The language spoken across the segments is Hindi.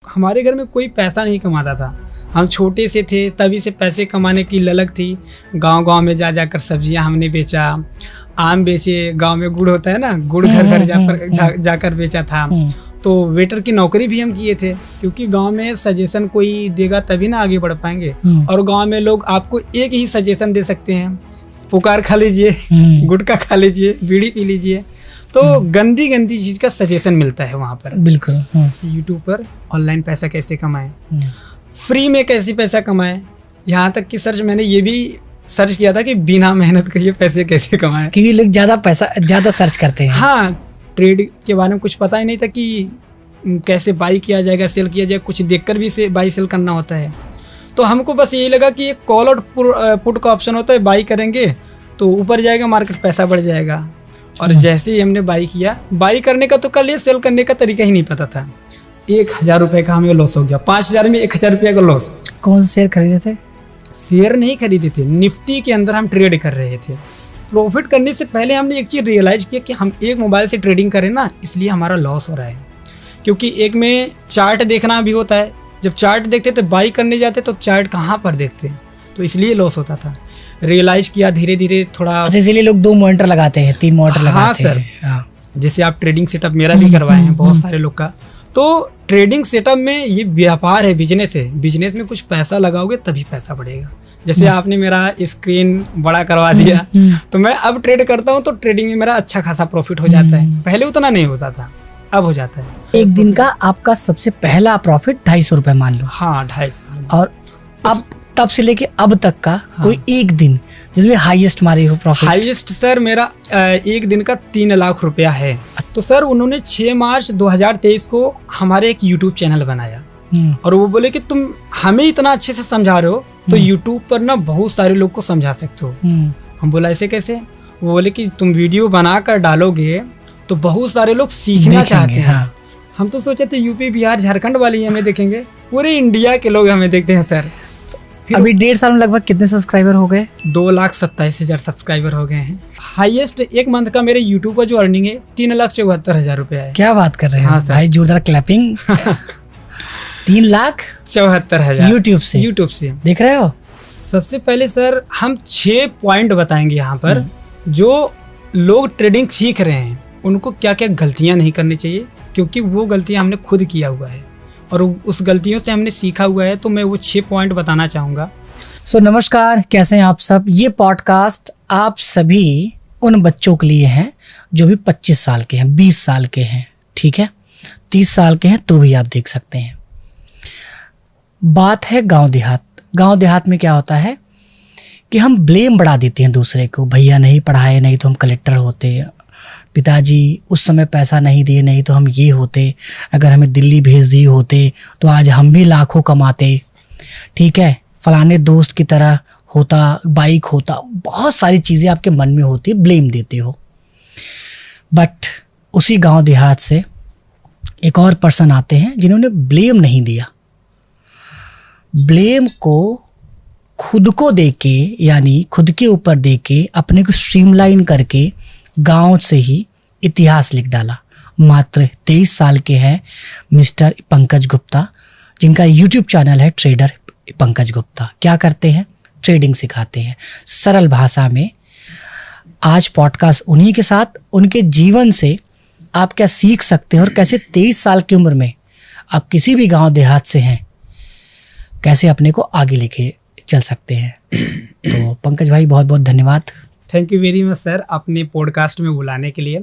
हमारे घर में कोई पैसा नहीं कमाता था। हम छोटे से थे तभी से पैसे कमाने की ललक थी। गांव-गांव में जा जाकर सब्जियां हमने बेचा, आम बेचे, गांव में गुड़ होता है ना, गुड़ घर घर जाकर बेचा था। तो वेटर की नौकरी भी हम किए थे, क्योंकि गांव में सजेशन कोई देगा तभी ना आगे बढ़ पाएंगे। और गांव में लोग आपको एक ही सजेशन दे सकते हैं, पुकार खा लीजिए, गुटखा खा लीजिए, बीड़ी पी लीजिए। तो गंदी गंदी चीज का सजेशन मिलता है वहाँ पर। बिल्कुल। यूट्यूब पर ऑनलाइन पैसा कैसे कमाएं, फ्री में कैसे पैसा कमाएं, यहाँ तक कि सर्च मैंने ये भी सर्च किया था कि बिना मेहनत के ये पैसे कैसे कमाएं, क्योंकि लोग ज़्यादा सर्च करते हैं। हाँ, ट्रेड के बारे में कुछ पता ही नहीं था कि कैसे बाई किया जाएगा, सेल किया जाएगा, कुछ देखकर भी से बाई सेल करना होता है। तो हमको बस यही लगा कि एक कॉल और पुट का ऑप्शन होता है, बाई करेंगे तो ऊपर जाएगा मार्केट, पैसा बढ़ जाएगा। और जैसे ही हमने बाई किया, बाई करने का तो कर लिया, सेल करने का तरीका ही नहीं पता था। 1000 रुपये का हमें लॉस हो गया, 5000 में 1000 रुपये का लॉस। कौन शेयर खरीदे थे? शेयर नहीं खरीदे थे, निफ्टी के अंदर हम ट्रेड कर रहे थे। प्रॉफिट करने से पहले हमने एक चीज़ रियलाइज किया कि हम एक मोबाइल से ट्रेडिंग करें ना, इसलिए हमारा लॉस हो रहा है। क्योंकि एक में चार्ट देखना भी होता है, जब चार्ट देखते तो बाई करने जाते तो चार्ट कहाँ पर देखते, तो इसलिए लॉस होता था। रियलाइज किया धीरे धीरे थोड़ा, इसीलिए लोग 2 मॉनिटर लगाते हैं, 3 मॉनिटर लगाते हैं। हाँ सर, जैसे आप ट्रेडिंग सेटअप मेरा भी करवाए हैं बहुत सारे लोग का। तो ट्रेडिंग सेटअप में ये व्यापार है, बिजनेस है, बिजनेस में कुछ पैसा लगाओगे तभी पैसा बढ़ेगा। जैसे आपने मेरा स्क्रीन बड़ा करवा दिया, तो मैं अब ट्रेड करता हूँ तो ट्रेडिंग में मेरा अच्छा खासा प्रॉफिट हो जाता है। पहले उतना नहीं होता था, अब हो जाता है। एक दिन का आपका सबसे पहला प्रॉफिट 250 रुपये मान लो। हाँ, 250। और अब तब से लेके अब तक का कोई एक दिन जिसमें हाईएस्ट मारे हो प्रॉफिट? हाईएस्ट सर मेरा एक दिन का 3 लाख रुपया है। तो सर उन्होंने 6 मार्च 2023 को हमारे एक यूट्यूब चैनल बनाया, और वो बोले कि तुम हमें इतना अच्छे से समझा रहे हो तो यूट्यूब पर ना बहुत सारे लोग को समझा सकते हो। हम बोला ऐसे कैसे? वो बोले कि तुम वीडियो बना कर डालोगे तो बहुत सारे लोग सीखना चाहते हैं। हाँ। हम तो सोचे थे यूपी, बिहार, झारखंड वाले ही हमें देखेंगे, पूरे इंडिया के लोग हमें देखते हैं सर। अभी 1.5 साल में लगभग कितने सब्सक्राइबर हो गए? 2,27,000 सब्सक्राइबर हो गए हैं। हाईएस्ट एक मंथ का मेरे यूट्यूब पर जो अर्निंग है 3,74,000 रुपया है। क्या बात कर रहे हैं? हाँ भाई जोरदार क्लैपिंग। 3,74,000 यूट्यूब से देख रहे हो? सबसे पहले सर हम 6 पॉइंट बताएंगे यहाँ पर, जो लोग ट्रेडिंग सीख रहे हैं उनको क्या क्या गलतियाँ नहीं करनी चाहिए, क्योंकि वो गलतियाँ हमने खुद किया हुआ है और उस गलतियों से हमने सीखा हुआ है। तो मैं वो 6 पॉइंट बताना चाहूँगा। नमस्कार, कैसे हैं आप सब? ये पॉडकास्ट आप सभी उन बच्चों के लिए हैं जो भी 25 साल के हैं, 20 साल के हैं, ठीक है, 30 साल के हैं तो भी आप देख सकते हैं। बात है गांव देहात। गांव देहात में क्या होता है कि हम ब्लेम बढ़ा देते हैं दूसरे को। भैया नहीं पढ़ाए, नहीं तो हम कलेक्टर होते, पिताजी उस समय पैसा नहीं दिए, नहीं तो हम ये होते, अगर हमें दिल्ली भेज दिए होते तो आज हम भी लाखों कमाते, ठीक है, फलाने दोस्त की तरह होता, बाइक होता। बहुत सारी चीज़ें आपके मन में होती है, ब्लेम देते हो। बट उसी गांव देहात से एक और पर्सन आते हैं जिन्होंने ब्लेम नहीं दिया। ब्लेम को खुद को देके, यानी खुद के ऊपर देके, अपने को स्ट्रीमलाइन करके गांव से ही इतिहास लिख डाला। मात्र 23 साल के हैं मिस्टर पंकज गुप्ता, जिनका यूट्यूब चैनल है ट्रेडर पंकज गुप्ता। क्या करते हैं? ट्रेडिंग सिखाते हैं सरल भाषा में। आज पॉडकास्ट उन्हीं के साथ, उनके जीवन से आप क्या सीख सकते हैं और कैसे 23 साल की उम्र में आप किसी भी गांव देहात से हैं, कैसे अपने को आगे लेके चल सकते हैं। तो पंकज भाई बहुत बहुत धन्यवाद। Thank you very much sir, अपने पॉडकास्ट में बुलाने के लिए।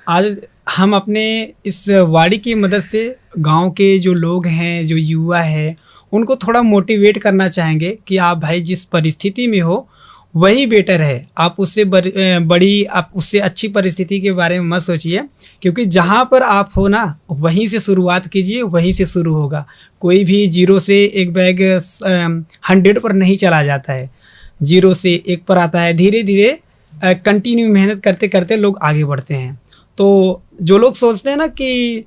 आज हम अपने इस वाड़ी की मदद से गांव के जो लोग हैं, जो युवा है, उनको थोड़ा मोटिवेट करना चाहेंगे कि आप भाई जिस परिस्थिति में हो वही बेटर है। आप उससे बड़ी, आप उससे अच्छी परिस्थिति के बारे में मत सोचिए, क्योंकि जहाँ पर आप हो ना वहीं से शुरुआत कीजिए, वहीं से शुरू होगा। कोई भी 0 से एक बैग 100 पर नहीं चला जाता है, 0 से 1 पर आता है। धीरे धीरे कंटिन्यू मेहनत करते करते लोग आगे बढ़ते हैं। तो जो लोग सोचते हैं ना कि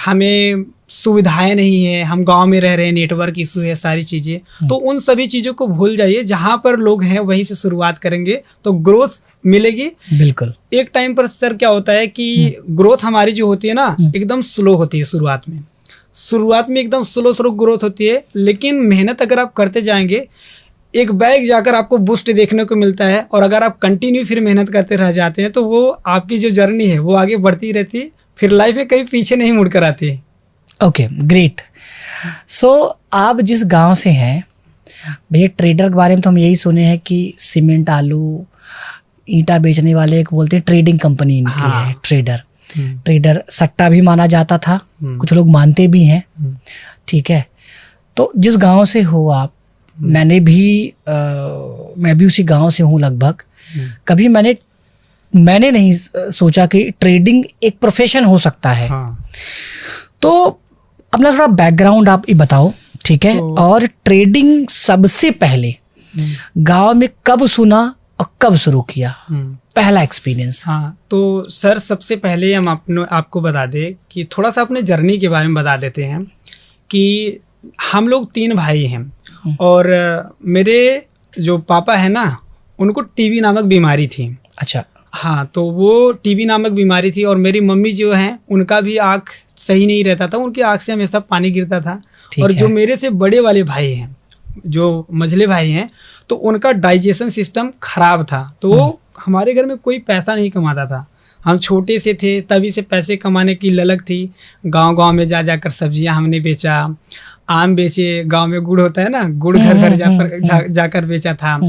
हमें सुविधाएं नहीं है, हम गांव में रह रहे हैं, नेटवर्क इशू है, सारी चीज़ें, तो उन सभी चीज़ों को भूल जाइए। जहां पर लोग हैं वहीं से शुरुआत करेंगे तो ग्रोथ मिलेगी। बिल्कुल। एक टाइम पर सर क्या होता है कि ग्रोथ हमारी जो होती है ना एकदम स्लो होती है शुरुआत में। शुरुआत में एकदम स्लो ग्रोथ होती है, लेकिन मेहनत अगर आप करते जाएंगे एक बैग जाकर आपको बूस्ट देखने को मिलता है। और अगर आप कंटिन्यू फिर मेहनत करते रह जाते हैं तो वो आपकी जो जर्नी है वो आगे बढ़ती रहती है, फिर लाइफ में कभी पीछे नहीं मुड़ कर आती है। Okay, great. सो आप जिस गांव से हैं भैया, ट्रेडर के बारे में तो हम यही सुने हैं कि सीमेंट, आलू, ईंटा बेचने वाले एक बोलते हैं ट्रेडिंग कंपनी इनकी हाँ। है, ट्रेडर। ट्रेडर सट्टा भी माना जाता था, कुछ लोग मानते भी हैं, ठीक है। तो जिस गांव से हो आप, मैं भी उसी गांव से हूँ लगभग। कभी मैंने नहीं सोचा कि ट्रेडिंग एक प्रोफेशन हो सकता है। हाँ। तो अपना थोड़ा बैकग्राउंड आप ये बताओ, ठीक है। और ट्रेडिंग सबसे पहले गांव में कब सुना और कब शुरू किया, पहला एक्सपीरियंस? हाँ, तो सर सबसे पहले हम आपको बता दें कि थोड़ा सा अपने जर्नी के बारे में बता देते हैं कि हम लोग 3 भाई हैं और मेरे जो पापा है ना, उनको टीबी नामक बीमारी थी। अच्छा। हाँ, तो वो टीबी नामक बीमारी थी और मेरी मम्मी जो हैं उनका भी आँख सही नहीं रहता था, उनकी आँख से हमेशा पानी गिरता था। और जो मेरे से बड़े वाले भाई हैं, जो मझले भाई हैं, तो उनका डाइजेशन सिस्टम खराब था। तो हमारे घर में कोई पैसा नहीं कमाता था, हम छोटे से थे तभी से पैसे कमाने की ललक थी। गांव में जाकर सब्जियां हमने बेचा, आम बेचे, गांव में गुड़ होता है ना, गुड़ घर जाकर बेचा था।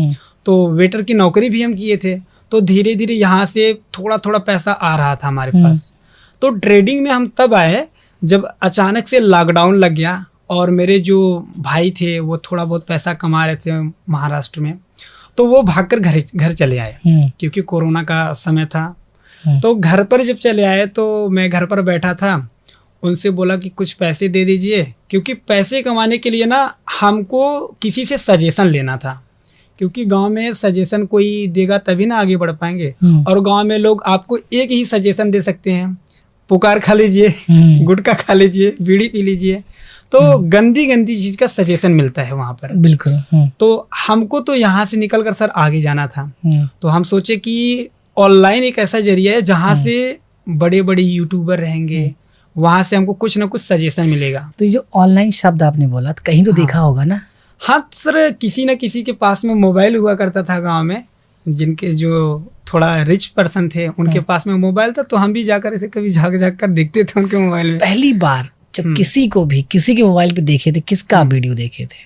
तो वेटर की नौकरी भी हम किए थे। तो धीरे धीरे यहाँ से थोड़ा थोड़ा पैसा आ रहा था हमारे पास। तो ट्रेडिंग में हम तब आए जब अचानक से लॉकडाउन लग गया और मेरे जो भाई थे वो थोड़ा बहुत पैसा कमा रहे थे महाराष्ट्र में, तो वो भागकर घर चले आए क्योंकि कोरोना का समय था। तो घर पर जब चले आए तो मैं घर पर बैठा था, उनसे बोला कि कुछ पैसे दे दीजिए, क्योंकि पैसे कमाने के लिए ना हमको किसी से सजेशन लेना था, क्योंकि गांव में सजेशन कोई देगा तभी ना आगे बढ़ पाएंगे। और गांव में लोग आपको एक ही सजेशन दे सकते हैं, पुकार खा लीजिए, गुटखा खा लीजिए, बीड़ी पी लीजिए। तो गंदी चीज का सजेशन मिलता है वहां पर। बिल्कुल। तो हमको तो यहाँ से निकल कर सर आगे जाना था। तो हम सोचे कि ऑनलाइन एक ऐसा जरिया है जहाँ से बड़े बड़े यूट्यूबर रहेंगे, वहां से हमको कुछ ना कुछ सजेशन मिलेगा। तो जो ऑनलाइन शब्द आपने बोला तो कहीं तो देखा होगा ना? हाँ सर, किसी न किसी के पास में मोबाइल हुआ करता था गांव में, जिनके जो थोड़ा रिच पर्सन थे उनके पास में मोबाइल था, तो हम भी जाकर ऐसे कभी झाँक कर देखते थे उनके मोबाइल में। पहली बार जब किसी के मोबाइल पे देखे थे, किसका वीडियो देखे थे?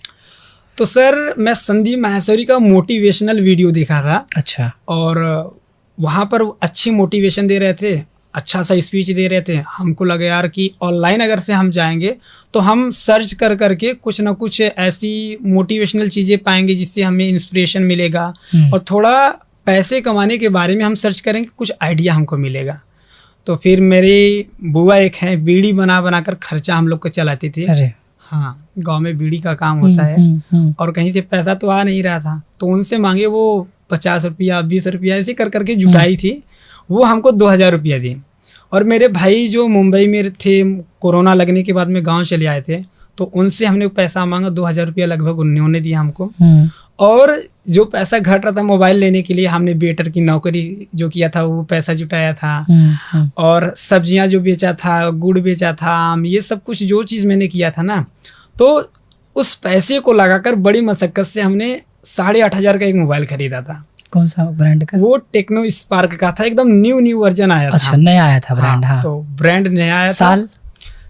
तो सर मैं संदीप माहेश्वरी का मोटिवेशनल वीडियो देखा था। अच्छा। और वहाँ पर अच्छी मोटिवेशन दे रहे थे, अच्छा सा स्पीच दे रहे थे। हमको लगा यार कि ऑनलाइन अगर से हम जाएंगे तो हम सर्च करके कुछ ना कुछ ऐसी मोटिवेशनल चीज़ें पाएंगे जिससे हमें इंस्पिरेशन मिलेगा, और थोड़ा पैसे कमाने के बारे में हम सर्च करेंगे, कुछ आइडिया हमको मिलेगा। तो फिर मेरी बुआ एक है, बीड़ी बना कर खर्चा हम लोग को चलाती थी। अरे हाँ, गांव में बीड़ी का काम होता है और कहीं से पैसा तो आ नहीं रहा था, तो उनसे मांगे वो 50 रुपया 20 रुपया ऐसे करके जुटाई थी। वो हमको 2000 रुपया दी। और मेरे भाई जो मुंबई में थे, कोरोना लगने के बाद में गांव चले आए थे, तो उनसे हमने पैसा मांगा, 2000 रुपया लगभग उन्होंने दिया हमको। और जो पैसा घट रहा था मोबाइल लेने के लिए, हमने वेटर की नौकरी जो किया था वो पैसा जुटाया था। और सब्जियां जो बेचा था, गुड़ बेचा था, आम, ये सब कुछ जो चीज़ मैंने किया था ना, तो उस पैसे को लगाकर बड़ी मशक्कत से हमने 8500 का एक मोबाइल खरीदा था। कौन सा ब्रांड का? वो टेक्नो स्पार्क का था, एकदम न्यू वर्जन आया था। अच्छा, नया आया था ब्रांड। हाँ, तो ब्रांड नया आया साल था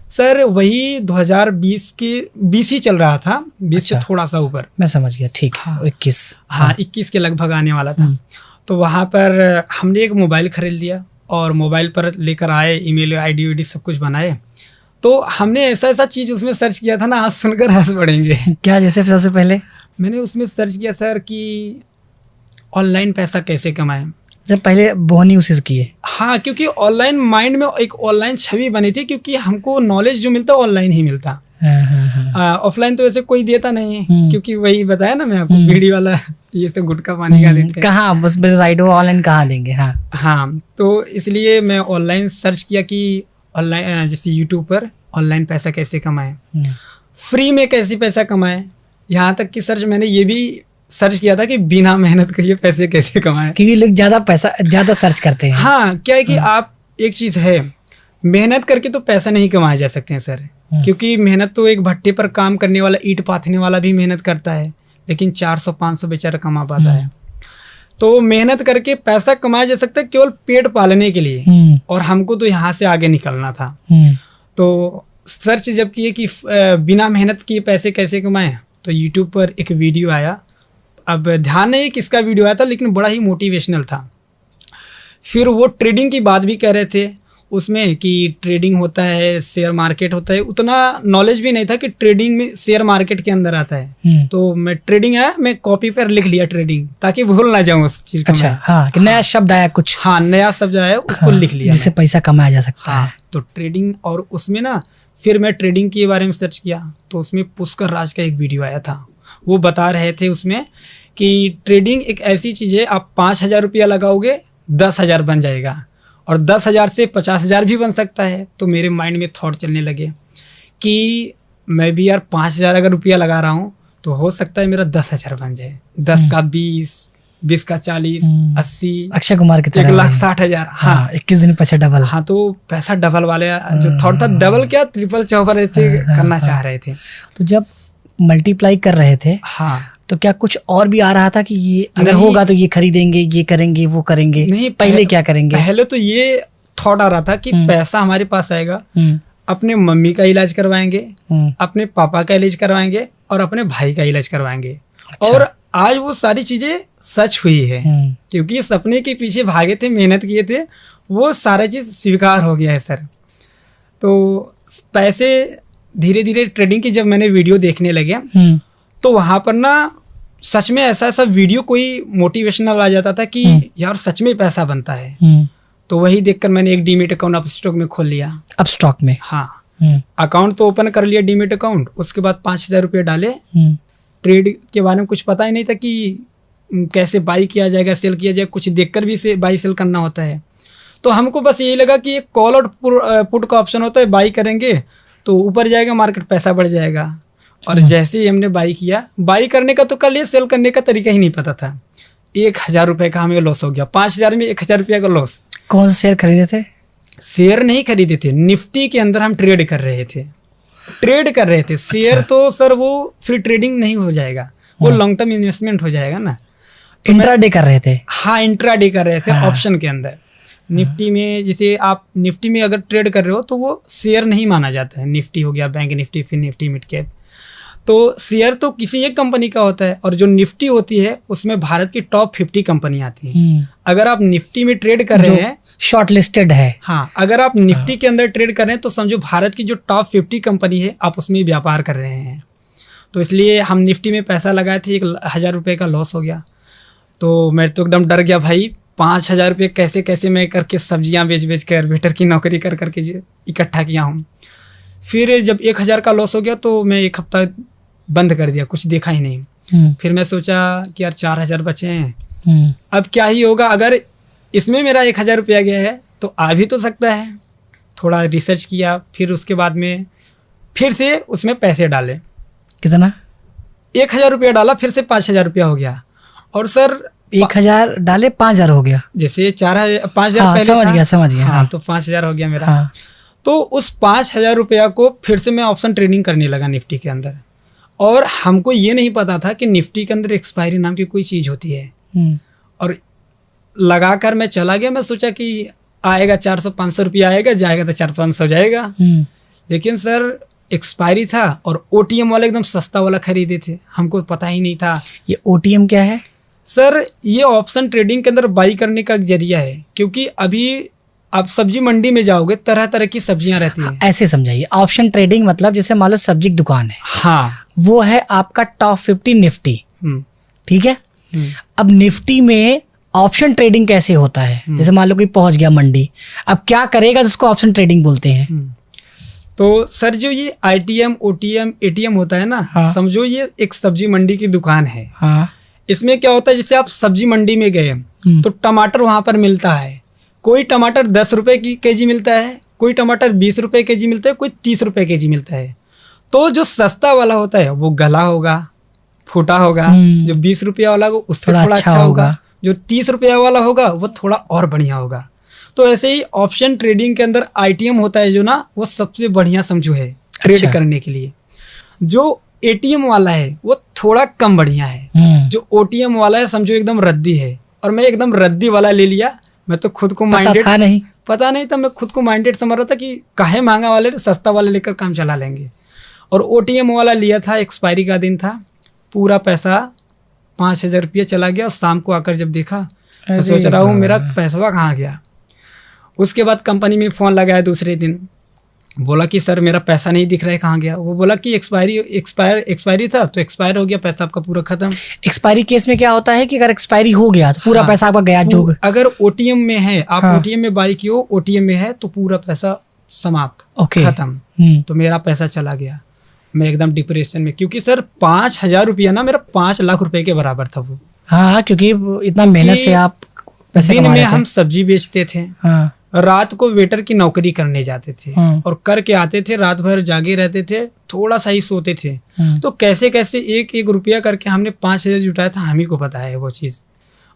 सर वही 2020 ही चल रहा था, 20 से थोड़ा सा ऊपर। मैं समझ गया, ठीक है। 21। हाँ, 21 के लगभग आने वाला था। तो वहाँ पर हमने एक मोबाइल खरीद लिया और मोबाइल पर लेकर आए, ईमेल आईडी सब कुछ बनाए। तो हमने ऐसा चीज़ उसमें सर्च किया था ना, आप सुनकर हंस पड़ेंगे। क्या? जैसे सबसे पहले मैंने उसमें सर्च किया सर कि ऑनलाइन पैसा कैसे कमाएं। जब पहले बोहनी उसे किए। हाँ, क्योंकि ऑनलाइन माइंड में एक ऑनलाइन छवि बनी थी, क्योंकि हमको नॉलेज जो मिलता है ऑनलाइन ही मिलता। ऑफलाइन तो वैसे कोई देता नहीं है, क्योंकि वही बताया ना मैं आपको, बीड़ी वाला ये सब गुटखा पानी का देते हैं। कहाँ बस राइट हो, ऑनलाइन कहाँ देंगे। हाँ, तो इसलिए मैं ऑनलाइन सर्च किया कि ऑनलाइन जैसे यूट्यूब पर ऑनलाइन पैसा कैसे कमाएं, फ्री में कैसे पैसा कमाएं। यहाँ तक कि सर्च मैंने ये भी सर्च किया था कि बिना मेहनत करिए पैसे कैसे कमाएं, क्योंकि लोग ज्यादा सर्च करते हैं। हाँ, क्या है कि आप एक चीज है, मेहनत करके तो पैसा नहीं कमाए जा सकते हैं सर, क्योंकि मेहनत तो एक भट्टे पर काम करने वाला, ईंट पाथने वाला भी मेहनत करता है, लेकिन 400-500 बेचारा कमा पाता है। तो मेहनत करके पैसा कमाया जा सकता है केवल पेट पालने के लिए, और हमको तो यहाँ से आगे निकलना था। तो सर्च जब किए कि बिना मेहनत किए पैसे कैसे कमाएं, तो यूट्यूब पर एक वीडियो आया। अब ध्यान नहीं किसका वीडियो आया था, लेकिन बड़ा ही मोटिवेशनल था। फिर वो ट्रेडिंग की बात भी कह रहे थे उसमें कि ट्रेडिंग होता है, शेयर मार्केट होता है। उतना नॉलेज भी नहीं था कि ट्रेडिंग में शेयर मार्केट के अंदर आता है। तो मैं ट्रेडिंग आया, मैं कॉपी पर लिख लिया ट्रेडिंग, ताकि भूल ना जाऊं उस चीज को। अच्छा, हाँ, कि नया शब्द आया कुछ। हाँ, नया शब्द आया, उसको लिख लिया, जिससे पैसा कमाया जा सकता है। तो ट्रेडिंग, और उसमें ना फिर मैं ट्रेडिंग के बारे में सर्च किया, तो उसमें पुष्कर राज का एक वीडियो आया था। वो बता रहे थे उसमें कि ट्रेडिंग एक ऐसी चीज़ है, आप 5,000 रुपया लगाओगे 10,000 बन जाएगा, और 10,000 से 50,000 भी बन सकता है। तो मेरे माइंड में थॉट चलने लगे कि मैं भी यार 5,000 अगर रुपया लगा रहा हूँ तो हो सकता है मेरा 10,000 बन जाए। 10 का 20, 20 का 40, 80, अक्षय कुमार की तरह 1,60,000। हाँ, 21 दिन पीछे डबल। हाँ, तो पैसा डबल वाले जो थॉट था, डबल क्या ट्रिपल चौपर ऐसे करना चाह रहे थे। तो जब मल्टीप्लाई कर रहे थे, हाँ, तो क्या कुछ और भी आ रहा था कि ये अगर होगा तो ये खरीदेंगे, ये करेंगे, वो करेंगे? नहीं, पहले क्या करेंगे? पहले तो ये थॉट आ रहा था कि पैसा हमारे पास आएगा, अपने मम्मी का इलाज करवाएंगे, अपने पापा का इलाज करवाएंगे, और अपने भाई का इलाज करवाएंगे। अच्छा। और आज वो सारी चीजें सच हुई है, क्योंकि सपने के पीछे भागे थे, मेहनत किए थे, वो सारा चीज स्वीकार हो गया है सर। तो पैसे धीरे धीरे ट्रेडिंग की जब मैंने वीडियो देखने लगे, तो वहां पर ना सच में ऐसा वीडियो कोई मोटिवेशनल आ जाता था कि यार सच में पैसा बनता है। तो वही देखकर मैंने एक डीमेट अकाउंट अपस्टॉक में खोल लिया। अपस्टॉक में? हाँ, अकाउंट तो ओपन कर लिया डीमेट अकाउंट। उसके बाद 5,000 रुपये डाले। ट्रेड के बारे में कुछ पता ही नहीं था कि कैसे बाई किया जाएगा, सेल किया जाएगा, कुछ देखकर भी से बाई सेल करना होता है। तो हमको बस यही लगा कि एक कॉल और पुट का ऑप्शन होता है, बाई करेंगे तो ऊपर जाएगा मार्केट, पैसा बढ़ जाएगा। और जैसे ही हमने बाई किया, बाई करने का तो कर लिया, सेल करने का तरीका ही नहीं पता था। 1,000 रुपये का हमें लॉस हो गया। 5,000 में 1,000 रुपये का लॉस। कौन सा शेयर खरीदे थे? शेयर नहीं खरीदे थे, निफ्टी के अंदर हम ट्रेड कर रहे थे। शेयर तो सर वो फिर ट्रेडिंग नहीं हो जाएगा, वो लॉन्ग टर्म इन्वेस्टमेंट हो जाएगा ना। तो इंट्राडे कर रहे थे? हाँ, इंट्राडे कर रहे थे। ऑप्शन के अंदर निफ्टी में, जैसे आप निफ्टी में अगर ट्रेड कर रहे हो तो वो शेयर नहीं माना जाता है। निफ्टी हो गया, बैंक निफ्टी, फिर निफ्टी मिड कैप। तो शेयर तो किसी एक कंपनी का होता है, और जो निफ्टी होती है उसमें भारत की टॉप 50 कंपनी आती है। अगर आप निफ्टी में ट्रेड कर रहे हैं, शॉर्ट लिस्टेड है। हाँ, अगर आप निफ्टी के अंदर ट्रेड कर रहे हैं तो समझो भारत की जो टॉप 50 कंपनी है, आप उसमें व्यापार कर रहे हैं। तो इसलिए हम निफ्टी में पैसा लगाए थे, 1,000 रुपये का लॉस हो गया। तो मैं तो एकदम डर गया भाई, 5,000 रुपये कैसे कैसे मैं करके सब्जियां बेच कर, वेटर की नौकरी कर करके इकट्ठा किया हूँ। फिर जब 1,000 का लॉस हो गया तो मैं 1 हफ्ता बंद कर दिया, कुछ देखा ही नहीं। फिर मैं सोचा कि यार 4,000 बचे हैं, अब क्या ही होगा, अगर इसमें मेरा 1,000 रुपया गया है तो आ भी तो सकता है। थोड़ा रिसर्च किया, फिर उसके बाद में फिर से उसमें पैसे डाले। कितना? 1,000 रुपया डाला, फिर से 5,000 रुपया हो गया। और सर 1,000 डाले 5,000 हो गया, जैसे 4,000 5,000 पहले समझ गया। हाँ, तो 5,000 हो गया मेरा। तो उस 5,000 रुपया को फिर से मैं ऑप्शन ट्रेडिंग करने लगा निफ्टी के अंदर। और हमको ये नहीं पता था कि निफ्टी के अंदर एक्सपायरी नाम की कोई चीज़ होती है। और लगाकर मैं चला गया, मैं सोचा कि आएगा 400-500 रुपया आएगा, जाएगा तो 400-500 जाएगा। लेकिन सर एक्सपायरी था, और ओटीएम वाला एकदम सस्ता वाला खरीदे थे, हमको पता ही नहीं था। ये ओटीएम क्या है सर? ये ऑप्शन ट्रेडिंग के अंदर बाई करने का एक जरिया है, क्योंकि अभी आप सब्जी मंडी में जाओगे, तरह तरह की सब्जियां रहती हैं। ऐसे समझाइए, ऑप्शन ट्रेडिंग मतलब जैसे मान लो सब्जी की दुकान है। हाँ, वो है आपका टॉप 50 निफ्टी, ठीक है। अब निफ्टी में ऑप्शन ट्रेडिंग कैसे होता है? जैसे मान लो कोई पहुंच गया मंडी, अब क्या करेगा तो उसको ऑप्शन ट्रेडिंग बोलते हैं। तो सर जो ये आईटीएम, ओटीएम, एटीएम होता है ना, हाँ। समझो ये एक सब्जी मंडी की दुकान है। हाँ। इसमें क्या होता है, जैसे आप सब्जी मंडी में गए तो टमाटर वहां पर मिलता है। कोई टमाटर 10 रुपए की केजी मिलता है, कोई टमाटर 20 रुपए केजी मिलता है, कोई 30 रुपए केजी मिलता है। तो जो सस्ता वाला होता है वो गला होगा, फूटा होगा। जो 20 रुपया वाला होगा उससे थोड़ा अच्छा होगा। जो 30 रुपया वाला होगा वो थोड़ा और बढ़िया होगा। तो ऐसे ही ऑप्शन ट्रेडिंग के अंदर आईटीएम होता है जो ना, वो सबसे बढ़िया समझो है ट्रेड अच्छा। करने के लिए। जो एटीएम वाला है वो थोड़ा कम बढ़िया है, जो ओटीएम वाला है समझो एकदम रद्दी है, और मैं एकदम रद्दी वाला ले लिया। मैं तो खुद को माइंडेड पता नहीं था, मैं खुद को माइंडेड समझ रहा था कि काहे महंगा वाले, सस्ता वाले लेकर काम चला लेंगे। और ओटीएम वाला लिया था, एक्सपायरी का दिन था, पूरा पैसा 5,000 रुपया चला गया। और शाम को आकर जब देखा तो सोच रहा हूँ मेरा पैसा कहाँ गया। उसके बाद कंपनी में फ़ोन लगाया दूसरे दिन, बोला कि सर मेरा पैसा नहीं दिख रहा है, कहाँ गया। वो बोला कि एक्सपायरी था तो एक्सपायर हो गया, पैसा आपका पूरा खत्म। एक्सपायरी केस में क्या होता है कि अगर एक्सपायरी हो गया तो पूरा पैसा आपका गया। जो अगर ओटीएम में है, आप ओटीएम में बाई किए हो, ओटीएम में है तो पूरा पैसा समाप्त, खत्म। तो मेरा पैसा चला गया। मैं एकदम डिप्रेशन में, क्योंकि सर 5,000 रुपया ना मेरा 5 लाख रुपए के बराबर था वो। हाँ, क्योंकि इतना मेहनत से आप पैसे दिन में हम सब्जी बेचते थे, रात को वेटर की नौकरी करने जाते थे, और करके आते थे, रात भर जागे रहते थे, थोड़ा सा ही सोते थे। तो कैसे कैसे एक एक रुपया करके हमने 5,000 जुटाया था, हम ही को पता है वो चीज़।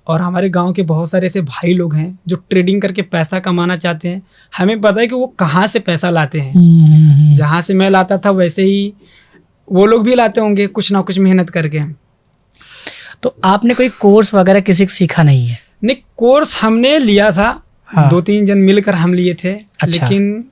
और हमारे गांव के बहुत सारे ऐसे भाई लोग हैं जो ट्रेडिंग करके पैसा कमाना चाहते हैं। हमें पता है कि वो कहाँ से पैसा लाते हैं। जहाँ से मैं लाता था वैसे ही वो लोग भी लाते होंगे, कुछ ना कुछ मेहनत करके। तो आपने कोई कोर्स वगैरह किसी से सीखा नहीं है? नहीं, कोर्स हमने लिया था, 2-3 जन मिलकर हम लिए थे। अच्छा। लेकिन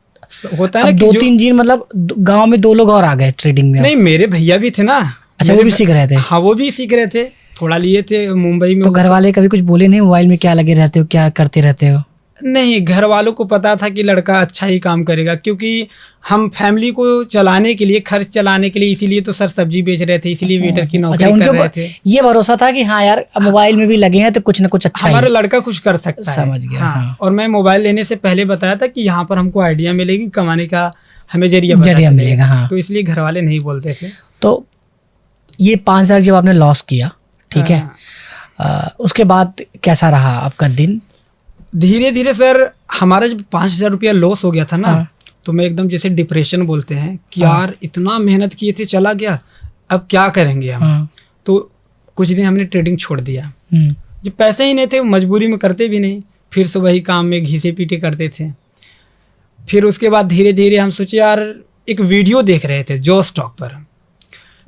होता है ना कि 2-3 जन मतलब गांव में 2 लोग और आ गए ट्रेडिंग में? नहीं, मेरे भैया भी थे ना। अच्छा, वो भी सीख रहे थे? हाँ, वो भी सीख रहे थे, थोड़ा लिए थे मुंबई में। तो घर वाले कभी कुछ बोले नहीं, मोबाइल में क्या लगे रहते हो, क्या करते रहते हो? नहीं, घर वालों को पता था कि लड़का अच्छा ही काम करेगा, क्योंकि हम फैमिली को चलाने के लिए, खर्च चलाने के लिए, इसीलिए तो सर सब्जी बेच रहे थे, इसीलिए वेटर की नौकरी कर रहे थे। ये भरोसा था कि हाँ यार मोबाइल में भी लगे हैं तो कुछ ना कुछ अच्छा हमारा लड़का कुछ कर सकता है। समझ गया। हाँ। और मैं मोबाइल लेने से पहले बताया था कि यहाँ पर हमको आइडिया मिलेगी, कमाने का हमें जरिया मिलेगा। हाँ। तो इसलिए घर वाले नहीं बोलते थे। तो ये 5,000 जब आपने लॉस किया, ठीक है, उसके बाद कैसा रहा आपका दिन? धीरे धीरे सर हमारा जब 5,000 रुपया लॉस हो गया था ना, तो मैं एकदम जैसे डिप्रेशन बोलते हैं कि यार इतना मेहनत किए थे, चला गया, अब क्या करेंगे हम। तो कुछ दिन हमने ट्रेडिंग छोड़ दिया। जब पैसे ही नहीं थे, मजबूरी में करते भी नहीं, फिर से वही काम में घिसे पीटे करते थे। फिर उसके बाद धीरे धीरे हम सोचे यार, एक वीडियो देख रहे थे जो स्टॉक पर।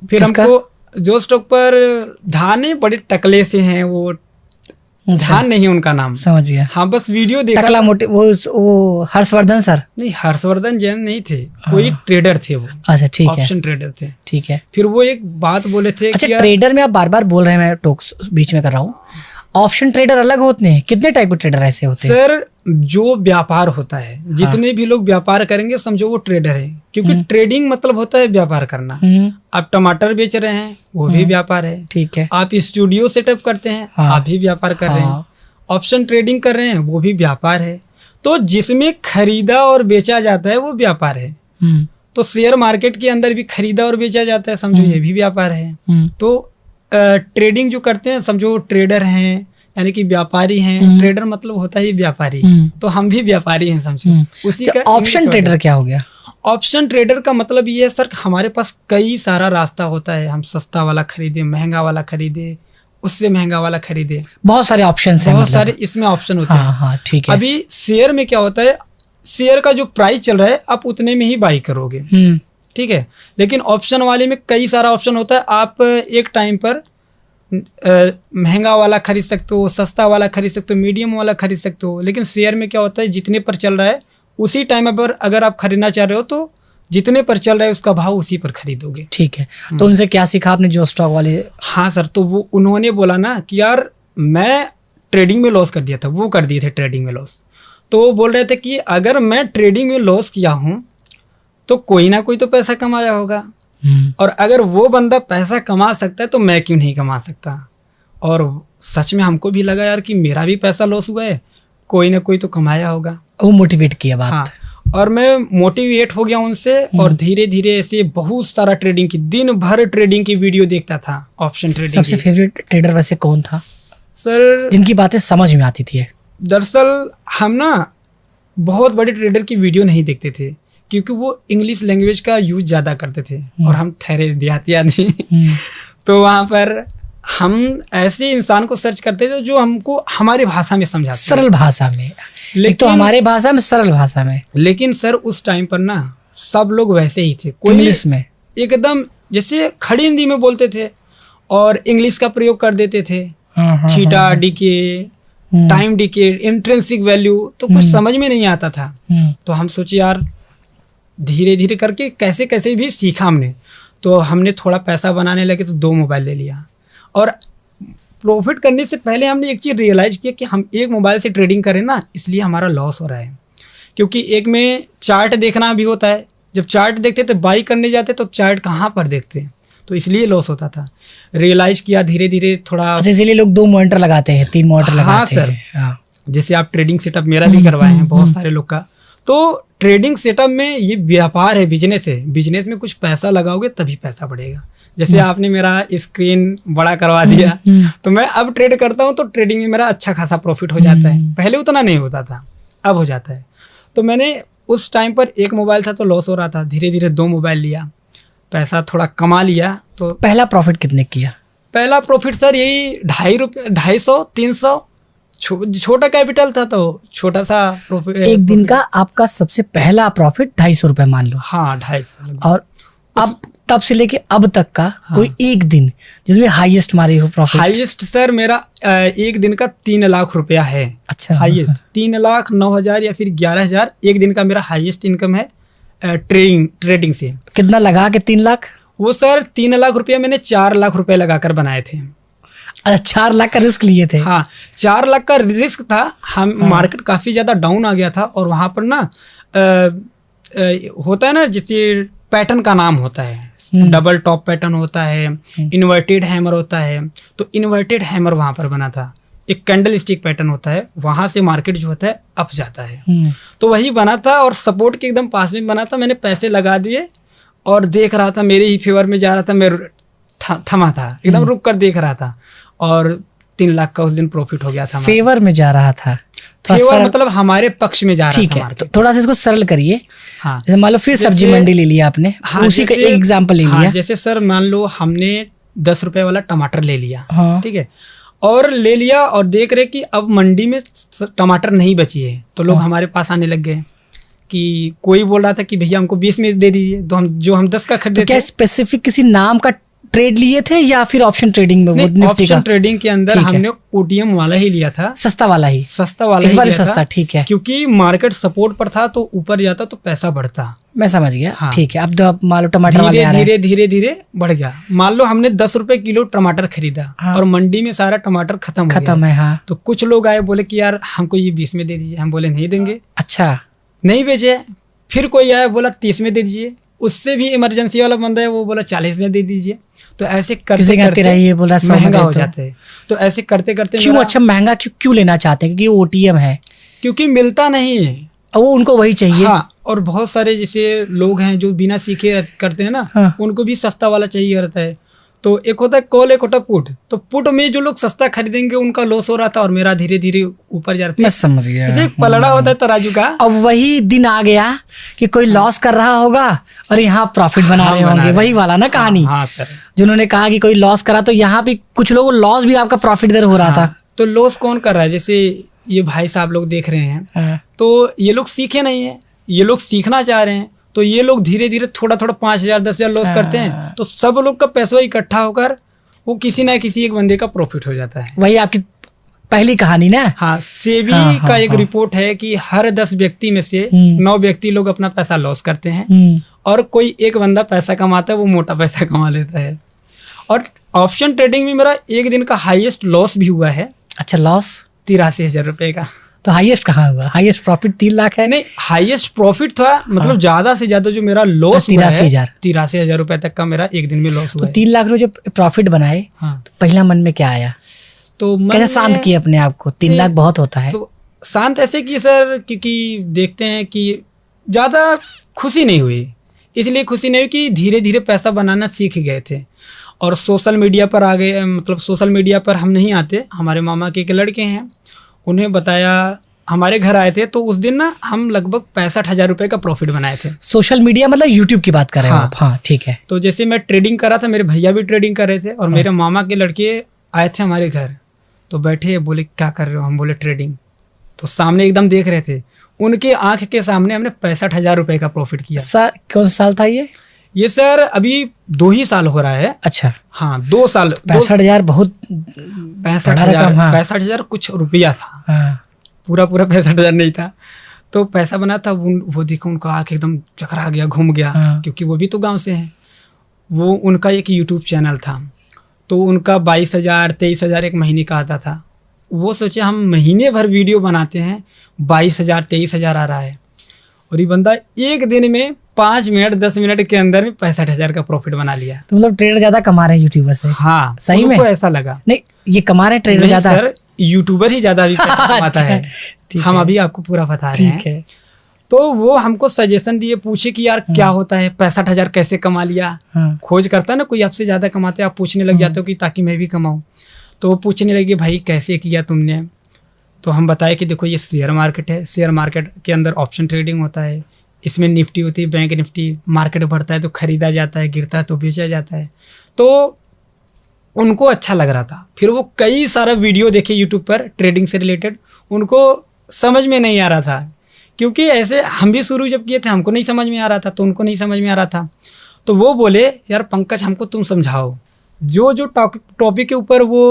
फिर हमको जो स्टॉक पर धाने बड़े टकले से हैं, वो ध्यान नहीं उनका नाम। समझ गया। हाँ, बस वीडियो देखा। टकला मोटे वो हर्षवर्धन सर? नहीं, हर्षवर्धन जैन नहीं थे, कोई ट्रेडर थे वो। अच्छा, ठीक है, ऑप्शन ट्रेडर थे। ठीक है। फिर वो एक बात बोले थे। अच्छा, ट्रेडर में आप बार बार बोल रहे हैं, मैं टॉक्स बीच में कर रहा हूँ। ऑप्शन ट्रेडर अलग होते हैं? कितने टाइप के ट्रेडर ऐसे होते हैं? सर, जो व्यापार होता है, जितने भी लोग व्यापार करेंगे समझो वो ट्रेडर है, क्योंकि ट्रेडिंग मतलब होता है व्यापार करना। आप टमाटर बेच रहे हैं, वो भी व्यापार है। ठीक है। आप स्टूडियो सेटअप करते हैं, आप भी व्यापार कर रहे हैं। ऑप्शन ट्रेडिंग कर रहे हैं, वो भी व्यापार है। तो जिसमें खरीदा और बेचा जाता है वो व्यापार है। तो शेयर मार्केट के अंदर भी खरीदा और बेचा जाता है, समझो ये भी व्यापार है। तो ट्रेडिंग जो करते हैं समझो ट्रेडर हैं, यानी कि व्यापारी हैं। ट्रेडर मतलब होता है व्यापारी, तो हम भी व्यापारी हैं समझो। उसी का ऑप्शन ट्रेडर क्या हो गया? ऑप्शन ट्रेडर का मतलब ये है सर, हमारे पास कई सारा रास्ता होता है। हम सस्ता वाला खरीदे, महंगा वाला खरीदे, उससे महंगा वाला खरीदे, बहुत सारे ऑप्शन हैं, बहुत सारे इसमें ऑप्शन होते हैं। हाँ, ठीक है। अभी शेयर में क्या होता है, शेयर का जो प्राइस चल रहा है आप उतने में ही बाई करोगे, ठीक है। लेकिन ऑप्शन वाले में कई सारा ऑप्शन होता है। आप एक टाइम पर महंगा वाला खरीद सकते हो, सस्ता वाला खरीद सकते हो, मीडियम वाला खरीद सकते हो। लेकिन शेयर में क्या होता है, जितने पर चल रहा है उसी टाइम पर अगर आप खरीदना चाह रहे हो तो जितने पर चल रहा है उसका भाव उसी पर खरीदोगे। ठीक है। तो उनसे क्या सीखा आपने जो स्टॉक वाले? हाँ सर, तो वो उन्होंने बोला ना कि यार मैं ट्रेडिंग में लॉस कर दिया था, वो कर दिए थे ट्रेडिंग में लॉस। तो वो बोल रहे थे कि अगर मैं ट्रेडिंग में लॉस किया हूँ तो कोई ना कोई तो पैसा कमाया होगा, और अगर वो बंदा पैसा कमा सकता है तो मैं क्यों नहीं कमा सकता। और सच में हमको भी लगा यार कि मेरा भी पैसा लॉस हुआ है, कोई ना कोई तो कमाया होगा। वो मोटिवेट किया बात। हाँ, और मैं मोटिवेट हो गया उनसे, और धीरे धीरे ऐसे बहुत सारा ट्रेडिंग की, दिन भर ट्रेडिंग की वीडियो देखता था, ऑप्शन ट्रेडिंग। सबसे फेवरेट ट्रेडर वैसे कौन था सर, जिनकी बातें समझ में आती थी? दरअसल हम ना बहुत बड़े ट्रेडर की वीडियो नहीं देखते थे, क्योंकि वो इंग्लिश लैंग्वेज का यूज ज़्यादा करते थे, और हम ठहरे देहाती आदमी तो वहाँ पर हम ऐसे इंसान को सर्च करते थे जो हमको हमारी भाषा में समझाते, सरल भाषा में। लेकिन तो हमारे भाषा में, सरल भाषा में। लेकिन सर उस टाइम पर ना सब लोग वैसे ही थे, कोई इंग्लिश में एकदम जैसे खड़ी हिंदी में बोलते थे और इंग्लिश का प्रयोग कर देते थे। हाँ, theta, D K, time D K, intrinsic value, तो कुछ समझ में नहीं आता था। तो हम सोचे यार धीरे धीरे करके कैसे कैसे भी सीखा हमने। तो हमने थोड़ा पैसा बनाने लगे तो 2 मोबाइल ले लिया। और प्रॉफिट करने से पहले हमने एक चीज़ रियलाइज़ किया कि हम एक मोबाइल से ट्रेडिंग करें ना, इसलिए हमारा लॉस हो रहा है। क्योंकि एक में चार्ट देखना भी होता है, जब चार्ट देखते तो बाई करने जाते तो चार्ट कहाँ पर देखते, तो इसलिए लॉस होता था। रियलाइज किया धीरे धीरे थोड़ा। अच्छा, इसीलिए लोग 2 मॉनिटर लगाते हैं, 3 मॉनिटर लगाते हाँ हैं। सर, हाँ। जैसे आप ट्रेडिंग सेटअप मेरा भी करवाए हैं बहुत सारे लोग का। तो ट्रेडिंग सेटअप में ये व्यापार है, बिजनेस है। बिजनेस में कुछ पैसा लगाओगे तभी पैसा बढ़ेगा। जैसे आपने मेरा स्क्रीन बड़ा करवा दिया तो मैं अब ट्रेड करता हूँ तो ट्रेडिंग में मेरा अच्छा खासा प्रॉफिट हो जाता है। पहले उतना नहीं होता था, अब हो जाता है। तो मैंने उस टाइम पर एक मोबाइल था तो लॉस हो रहा था, धीरे धीरे 2 मोबाइल लिया, पैसा थोड़ा कमा लिया। तो पहला प्रॉफिट कितने किया? पहला प्रॉफिट सर यही 250, 300, छोटा कैपिटल था तो छोटा सा प्रॉफिट। एक दिन का आपका सबसे पहला प्रॉफिट 250 रुपए मान लो। हाँ, 250। और अब तब से लेके अब तक का कोई एक दिन जिसमें हाईएस्ट मारे हो प्रॉफिट? हाईएस्ट सर मेरा एक दिन का 3 लाख रुपया है। अच्छा, हाईएस्ट 3,09,000 या फिर 11,000 एक दिन का मेरा हाईएस्ट इनकम है ट्रेडिंग से। कितना लगा के 3 लाख? वो सर 3 लाख रुपया मैंने 4 लाख रुपए लगाकर बनाए थे। अच्छा, 4 लाख का रिस्क लिए थे? हाँ, 4 लाख का रिस्क था। हम मार्केट काफी ज्यादा डाउन आ गया था और वहां पर ना होता है ना, जैसे पैटर्न का नाम होता है, डबल टॉप पैटर्न होता है, इन्वर्टेड हैमर होता है। तो इन्वर्टेड हैमर वहां पर बना था, एक कैंडल स्टिक पैटर्न होता है, वहां से मार्केट जो होता है अप जाता है। तो वही बना था और सपोर्ट के एकदम पास में बना था। मैंने पैसे लगा दिए और देख रहा था मेरे ही फेवर में जा रहा था। मैं थमा था, एकदम रुक कर देख रहा था और 3 लाख का उस दिन प्रॉफिट हो गया था। फेवर में जा रहा था? फेवर मतलब हमारे पक्ष में जा रहा था। ठीक है, तो थोड़ा सा इसको सरल करिए। हाँ, जैसे मान लो फिर सब्जी मंडी ले लिया आपने। हाँ, उसी का एक एग्जांपल ले लिया। हाँ, जैसे सर मान लो हमने 10 रुपए वाला टमाटर ले लिया। हाँ, ठीक है, और ले लिया और देख रहे कि अब मंडी में टमाटर नहीं बची है। तो लोग हमारे पास आने लग गए कि कोई बोल रहा था कि भैया हमको 20 में दे दीजिए, तो हम 10 का खरीदे। तो क्या स्पेसिफिक किसी नाम का ट्रेड लिए थे या फिर ऑप्शन ट्रेडिंग में? नहीं, ऑप्शन ट्रेडिंग के अंदर हमने ओटीएम वाला ही लिया था, सस्ता वाला ही। सस्ता वाला इस बार ही सस्ता, ठीक है, क्योंकि मार्केट सपोर्ट पर था तो ऊपर जाता तो पैसा बढ़ता। मैं समझ गया। हाँ, ठीक है। अब तो मान लो टमाटर धीरे धीरे बढ़ गया। मान लो हमने 10 रुपए किलो टमाटर खरीदा। हाँ, और मंडी में सारा टमाटर खत्म है। हाँ, तो कुछ लोग आए बोले कि यार हमको ये 20 में दे दीजिए। हम बोले नहीं देंगे। अच्छा, नहीं बेचे। फिर कोई आया बोला 30 में दे दीजिए। उससे भी इमरजेंसी वाला बंदा है, वो बोला 40 में दे दीजिए। तो ऐसे करते करते रहिए, बोला महंगा हो जाता है। तो ऐसे करते करते क्यों? अच्छा, महंगा क्यों लेना चाहते हैं? क्योंकि ओटीएम है, क्योंकि मिलता नहीं है, वो उनको वही चाहिए। हाँ, और बहुत सारे जैसे लोग हैं जो बिना सीखे करते हैं ना। हाँ, उनको भी सस्ता वाला चाहिए रहता है। तो एक होता है कॉल, एक होता है पुट। तो पुट में जो लोग सस्ता खरीदेंगे उनका लॉस हो रहा था और मेरा धीरे धीरे ऊपर जा रहा था। मैं समझ गया। जैसे पलड़ा होता है तराजू का। अब वही दिन आ गया कि कोई लॉस कर रहा होगा और यहाँ प्रॉफिट बना रहे होंगे। वही वाला ना कहानी। हाँ सर, जिन्होंने कहा कि कोई लॉस करा तो यहाँ पे कुछ लोगों लॉस भी आपका प्रॉफिट दर हो रहा था। तो लॉस कौन कर रहा है? जैसे ये भाई साहब लोग देख रहे हैं, तो ये लोग सीखे नहीं है, ये लोग सीखना चाह रहे हैं। तो ये लोग धीरे धीरे थोड़ा 5,000 10,000 लॉस करते हैं। तो सब लोग का पैसा इकट्ठा होकर वो किसी ना किसी एक बंदे का प्रॉफिट हो जाता है। वही आपकी पहली कहानी ना। हाँ, सेबी का एक रिपोर्ट है कि हर 10 व्यक्ति में से 9 व्यक्ति लोग अपना पैसा लॉस करते हैं और कोई एक बंदा पैसा कमाता है, वो मोटा पैसा कमा लेता है। और ऑप्शन ट्रेडिंग में मेरा एक दिन का हाईएस्ट लॉस भी हुआ है। अच्छा, लॉस 83,000 रुपए का। तो हाईएस्ट कहाँ हुआ? हाईएस्ट प्रॉफिट 3 लाख है? नहीं, हाईएस्ट प्रॉफिट था, मतलब ज्यादा से ज्यादा जो मेरा लॉस 83,000 रुपए तक का मेरा एक दिन में लॉस हुआ। 3 लाख जो प्रॉफिट बनाए, तो पहला मन में क्या आया? तो कैसे शांत किया अपने आप को? 3 लाख बहुत होता है। तो शांत ऐसे कि सर, क्योंकि देखते हैं कि ज्यादा खुशी नहीं हुई। इसलिए खुशी नहीं हुई कि धीरे धीरे पैसा बनाना सीख गए थे और सोशल मीडिया पर आ गए। मतलब सोशल मीडिया पर हम नहीं आते, हमारे मामा के एक लड़के हैं, उन्हें बताया, हमारे घर आए थे। तो उस दिन ना हम लगभग 65,000 रुपए का प्रॉफिट बनाए थे। सोशल मीडिया मतलब यूट्यूब की बात कर रहे हैं आप? हाँ, ठीक है। तो जैसे मैं ट्रेडिंग कर रहा था, मेरे भैया भी ट्रेडिंग कर रहे थे और मेरे मामा के लड़के आए थे हमारे घर। तो बैठे, बोले क्या कर रहे हो? हम बोले ट्रेडिंग। तो सामने एकदम देख रहे थे, उनके आंख के सामने हमने 65,000 रुपए का प्रॉफिट किया। सर कौन सा साल था ये सर अभी 2 ही साल हो रहा है। अच्छा हाँ 2 साल। 65,000 बहुत 65,000 हाँ। 65,000 कुछ रुपया था। हाँ। पूरा 65,000 नहीं था। तो पैसा बना था। वो देखो उनका आँख एकदम चकरा गया, घूम गया। हाँ। क्योंकि वो भी तो गांव से हैं। वो उनका एक यूट्यूब चैनल था, तो उनका 22,000 23,000 एक महीने का आता था। वो सोचे हम महीने भर वीडियो बनाते हैं, 22,000 23,000 आ रहा है, और ये बंदा एक दिन में 5 मिनट 10 मिनट के अंदर में 65,000 का प्रॉफिट बना लिया। तो मतलब ट्रेडर ज्यादा कमा रहे हैं यूट्यूबर से? हाँ सही में? उनको ऐसा लगा। नहीं ये कमा रहे हैं ट्रेडर नहीं ज्यादा? सर, यूट्यूबर ही ज्यादा अभी पैसा कमाता है। ठीक हम है। अभी आपको पूरा बता रहे हैं। ठीक है। तो वो हमको सजेशन दिए, पूछे कि यार क्या होता है, 65,000 कैसे कमा लिया। हाँ। खोज करता है ना कोई आपसे ज्यादा कमाते, आप पूछने लग जाते हो कि ताकि मैं भी कमाऊं। तो वो पूछने लगे भाई कैसे किया तुमने। तो हम बताए कि देखो ये शेयर मार्केट है, शेयर मार्केट के अंदर ऑप्शन ट्रेडिंग होता है, इसमें निफ्टी होती है, बैंक निफ्टी, मार्केट बढ़ता है तो खरीदा जाता है, गिरता है तो बेचा जाता है। तो उनको अच्छा लग रहा था। फिर वो कई सारा वीडियो देखे यूट्यूब पर ट्रेडिंग से रिलेटेड, उनको समझ में नहीं आ रहा था, क्योंकि ऐसे हम भी शुरू जब किए थे हमको नहीं समझ में आ रहा था, तो उनको नहीं समझ में आ रहा था। तो वो बोले यार पंकज हमको तुम समझाओ। जो जो टॉपिक के ऊपर वो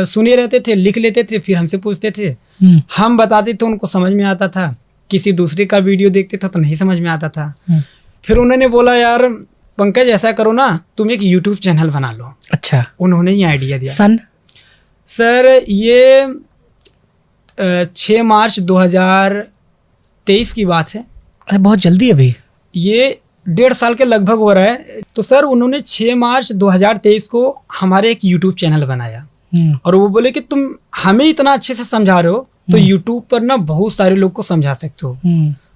सुने रहते थे, लिख लेते थे, फिर हमसे पूछते थे, हम बताते थे, उनको समझ में आता था। किसी दूसरे का वीडियो देखते थे तो नहीं समझ में आता था। फिर उन्होंने बोला यार पंकज ऐसा करो ना, तुम एक यूट्यूब चैनल बना लो। अच्छा। उन्होंने ही आइडिया दिया। सन सर ये 6 मार्च 2023 की बात है। अरे बहुत जल्दी अभी, ये 1.5 साल के लगभग हो रहा है। तो सर उन्होंने 6 मार्च 2023 को हमारे एक यूट्यूब चैनल बनाया, और वो बोले कि तुम हमें इतना अच्छे से समझा रहे हो तो यूट्यूब पर ना बहुत सारे लोग को समझा सकते हो।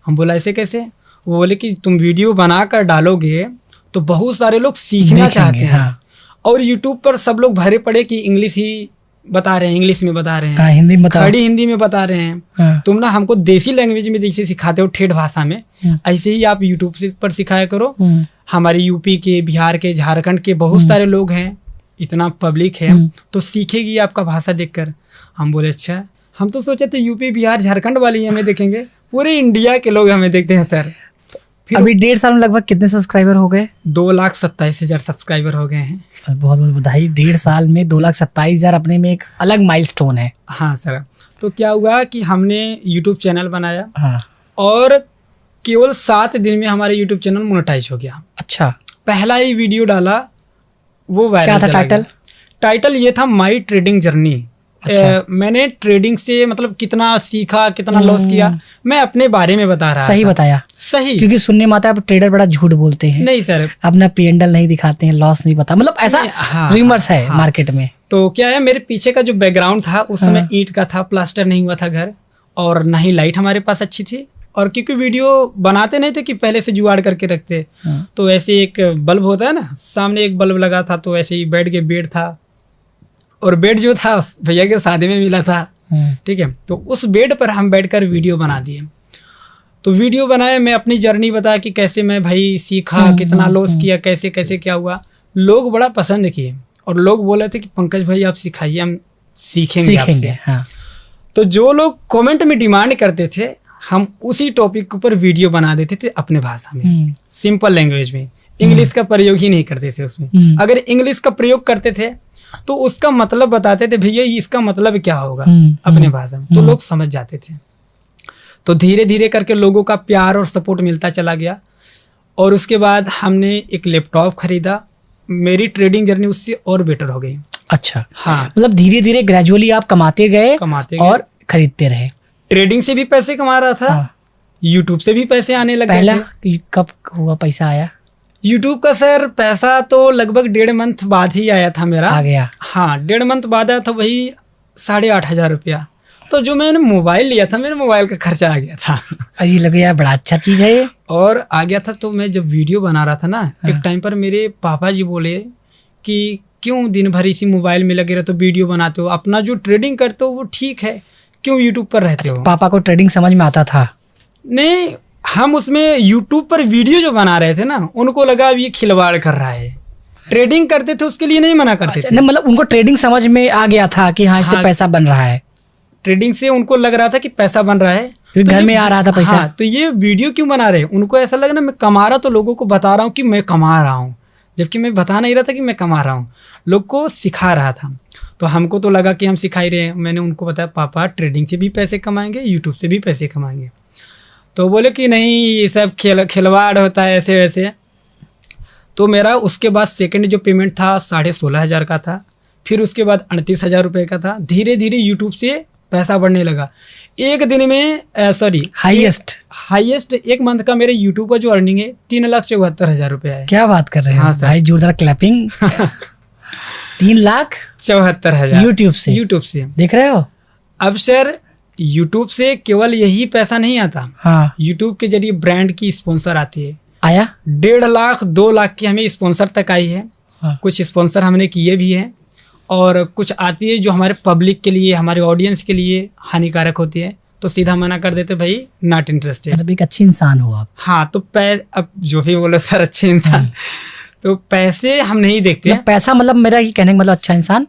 हम बोला ऐसे कैसे। वो बोले कि तुम वीडियो बना कर डालोगे तो बहुत सारे लोग सीखना चाहते हैं। हाँ। और यूट्यूब पर सब लोग भरे पड़े कि इंग्लिश ही बता रहे हैं, इंग्लिश में बता रहे हैं, हाँ, हिंदी में बताओ। खड़ी हिंदी में बता रहे हैं। हाँ। तुम ना हमको देसी लैंग्वेज में जैसे सिखाते हो, ठेठ भाषा में, ऐसे ही आप यूट्यूब पर सिखाया करो। हमारे यूपी के, बिहार के, झारखंड के बहुत सारे लोग हैं, इतना पब्लिक है, तो सीखेगी आपका भाषा देखकर। हम बोले अच्छा। हम तो सोचे थे यूपी बिहार झारखंड वाले ही हमें देखेंगे, पूरे इंडिया के लोग हमें देखते हैं सर। फिर अभी 1.5 साल में लगभग कितने सब्सक्राइबर हो गए? 2,27,000 सब्सक्राइबर हो गए हैं। बहुत बहुत बधाई। 1.5 साल में 2,27,000 अपने में एक अलग माइलस्टोन है। हाँ सर। तो क्या हुआ कि हमने यूट्यूब चैनल बनाया, हाँ। और केवल 7 दिन में हमारे यूट्यूब चैनल मोनेटाइज हो गया। अच्छा। पहला ही वीडियो डाला वो वायरल क्या था चला टाइटल? गया। टाइटल ये था माई ट्रेडिंग जर्नी। अच्छा। मैंने ट्रेडिंग से मतलब कितना सीखा, कितना लॉस किया, मैं अपने बारे में बता रहा सही था। बताया। सही। क्योंकि सुनने में आता है ट्रेडर बड़ा झूठ बोलते हैं। नहीं सर, अपना P&L नहीं दिखाते हैं, लॉस नहीं पता, मतलब ऐसा हाँ, रूमर्स है हाँ। मार्केट में। तो क्या है, मेरे पीछे का जो बैकग्राउंड था उस समय ईंट का था, प्लास्टर नहीं हुआ था घर, और ना ही लाइट हमारे पास अच्छी थी। और क्योंकि वीडियो बनाते नहीं थे कि पहले से जुगाड़ करके रखते, तो ऐसे एक बल्ब होता है ना, सामने एक बल्ब लगा था, तो ऐसे ही बेड के बेड था, और बेड जो था भैया के शादी में मिला था। ठीक है। तो उस बेड पर हम बैठकर वीडियो बना दिए। तो वीडियो बनाए, मैं अपनी जर्नी बताया कि कैसे मैं भाई सीखा, कितना लॉस किया, कैसे कैसे क्या हुआ। लोग बड़ा पसंद किए, और लोग बोले थे कि पंकज भाई आप सिखाइए, हम सीखेंगे आपसे। हाँ। तो जो लोग कमेंट में डिमांड करते थे, हम उसी टॉपिक के ऊपर वीडियो बना देते थे अपने भाषा में, सिंपल लैंग्वेज में। इंग्लिश का प्रयोग ही नहीं करते थे उसमें। अगर इंग्लिश का प्रयोग करते थे तो उसका मतलब बताते थे, भैया इसका मतलब क्या होगा अपने भाषा में, तो लोग समझ जाते थे। तो धीरे धीरे करके लोगों का प्यार और सपोर्ट मिलता चला गया, और उसके बाद हमने एक लैपटॉप खरीदा। मेरी ट्रेडिंग जर्नी उससे और बेटर हो गई। अच्छा। हाँ, मतलब धीरे धीरे ग्रेजुअली आप कमाते गए और खरीदते रहे। ट्रेडिंग से भी पैसे कमा रहा था। हाँ। यूट्यूब से भी पैसे आने लगे। पहला कब हुआ पैसा आया? यूट्यूब का सर पैसा तो लगभग 1.5 मंथ बाद ही आया था मेरा। आ गया? हाँ, 1.5 मंथ बाद आया था, वही 8,500 रुपया। तो जो मैंने मोबाइल लिया था, मेरे मोबाइल का खर्चा आ गया था। ये लगे यार बड़ा अच्छा चीज है ये। और आ गया था। तो मैं जब वीडियो बना रहा था ना, एक टाइम पर मेरे पापा जी बोले कि क्यों दिन भर इसी मोबाइल में लगे रहते हो, वीडियो बनाते हो, अपना जो ट्रेडिंग करते हो वो ठीक है, क्यों यूट्यूब पर रहते हो। पापा को ट्रेडिंग समझ में आता था? नहीं, हम उसमें यूट्यूब पर वीडियो जो बना रहे थे ना, उनको लगा अब ये खिलवाड़ कर रहा है। ट्रेडिंग करते थे उसके लिए नहीं मना करते थे। मतलब उनको ट्रेडिंग समझ में आ गया था कि हाँ इससे पैसा बन रहा है। ट्रेडिंग से उनको लग रहा था कि पैसा बन रहा है, तो घर में आ रहा था पैसा। हाँ, तो ये वीडियो क्यों बना रहे हैं, उनको ऐसा लगा ना मैं कमा रहा, तो लोगों को बता रहा हूँ कि मैं कमा रहा हूँ, जबकि मैं बता नहीं रहा था कि मैं कमा रहा हूँ, लोग को सिखा रहा था। तो हमको तो लगा कि हम सिखा ही रहे हैं। मैंने उनको बताया पापा ट्रेडिंग से भी पैसे कमाएंगे, यूट्यूब से भी पैसे कमाएंगे। तो बोले कि नहीं ये सब खिलवाड़ होता है ऐसे वैसे। तो मेरा उसके बाद सेकंड जो पेमेंट था 16,500 का था, फिर उसके बाद 38,000 रुपये का था। धीरे धीरे यूट्यूब से पैसा बढ़ने लगा। एक दिन में हाईएस्ट एक मंथ का मेरे यूट्यूब का जो अर्निंग है 3,74,000 रुपये है। क्या बात कर रहे हैं? हाँ भाई, जोरदार क्लैपिंग। 3,74,000 यूट्यूब से देख रहे हो। अब सर यूट्यूब से केवल यही पैसा नहीं आता। हाँ, यूट्यूब के जरिए ब्रांड की स्पॉन्सर आती है। आया 1.5 लाख 2 लाख की हमें स्पॉन्सर तक आई है। हाँ। कुछ स्पॉन्सर हमने किए भी हैं, और कुछ आती है जो हमारे पब्लिक के लिए, हमारे ऑडियंस के लिए हानिकारक होती है, तो सीधा मना कर देते, भाई नॉट इंटरेस्टेड। मतलब एक अच्छे इंसान हो आप। हाँ, तो अब जो भी बोलो सर अच्छे इंसान, तो पैसे हम नहीं देखते। पैसा मतलब मेरा ये कहने का मतलब अच्छा इंसान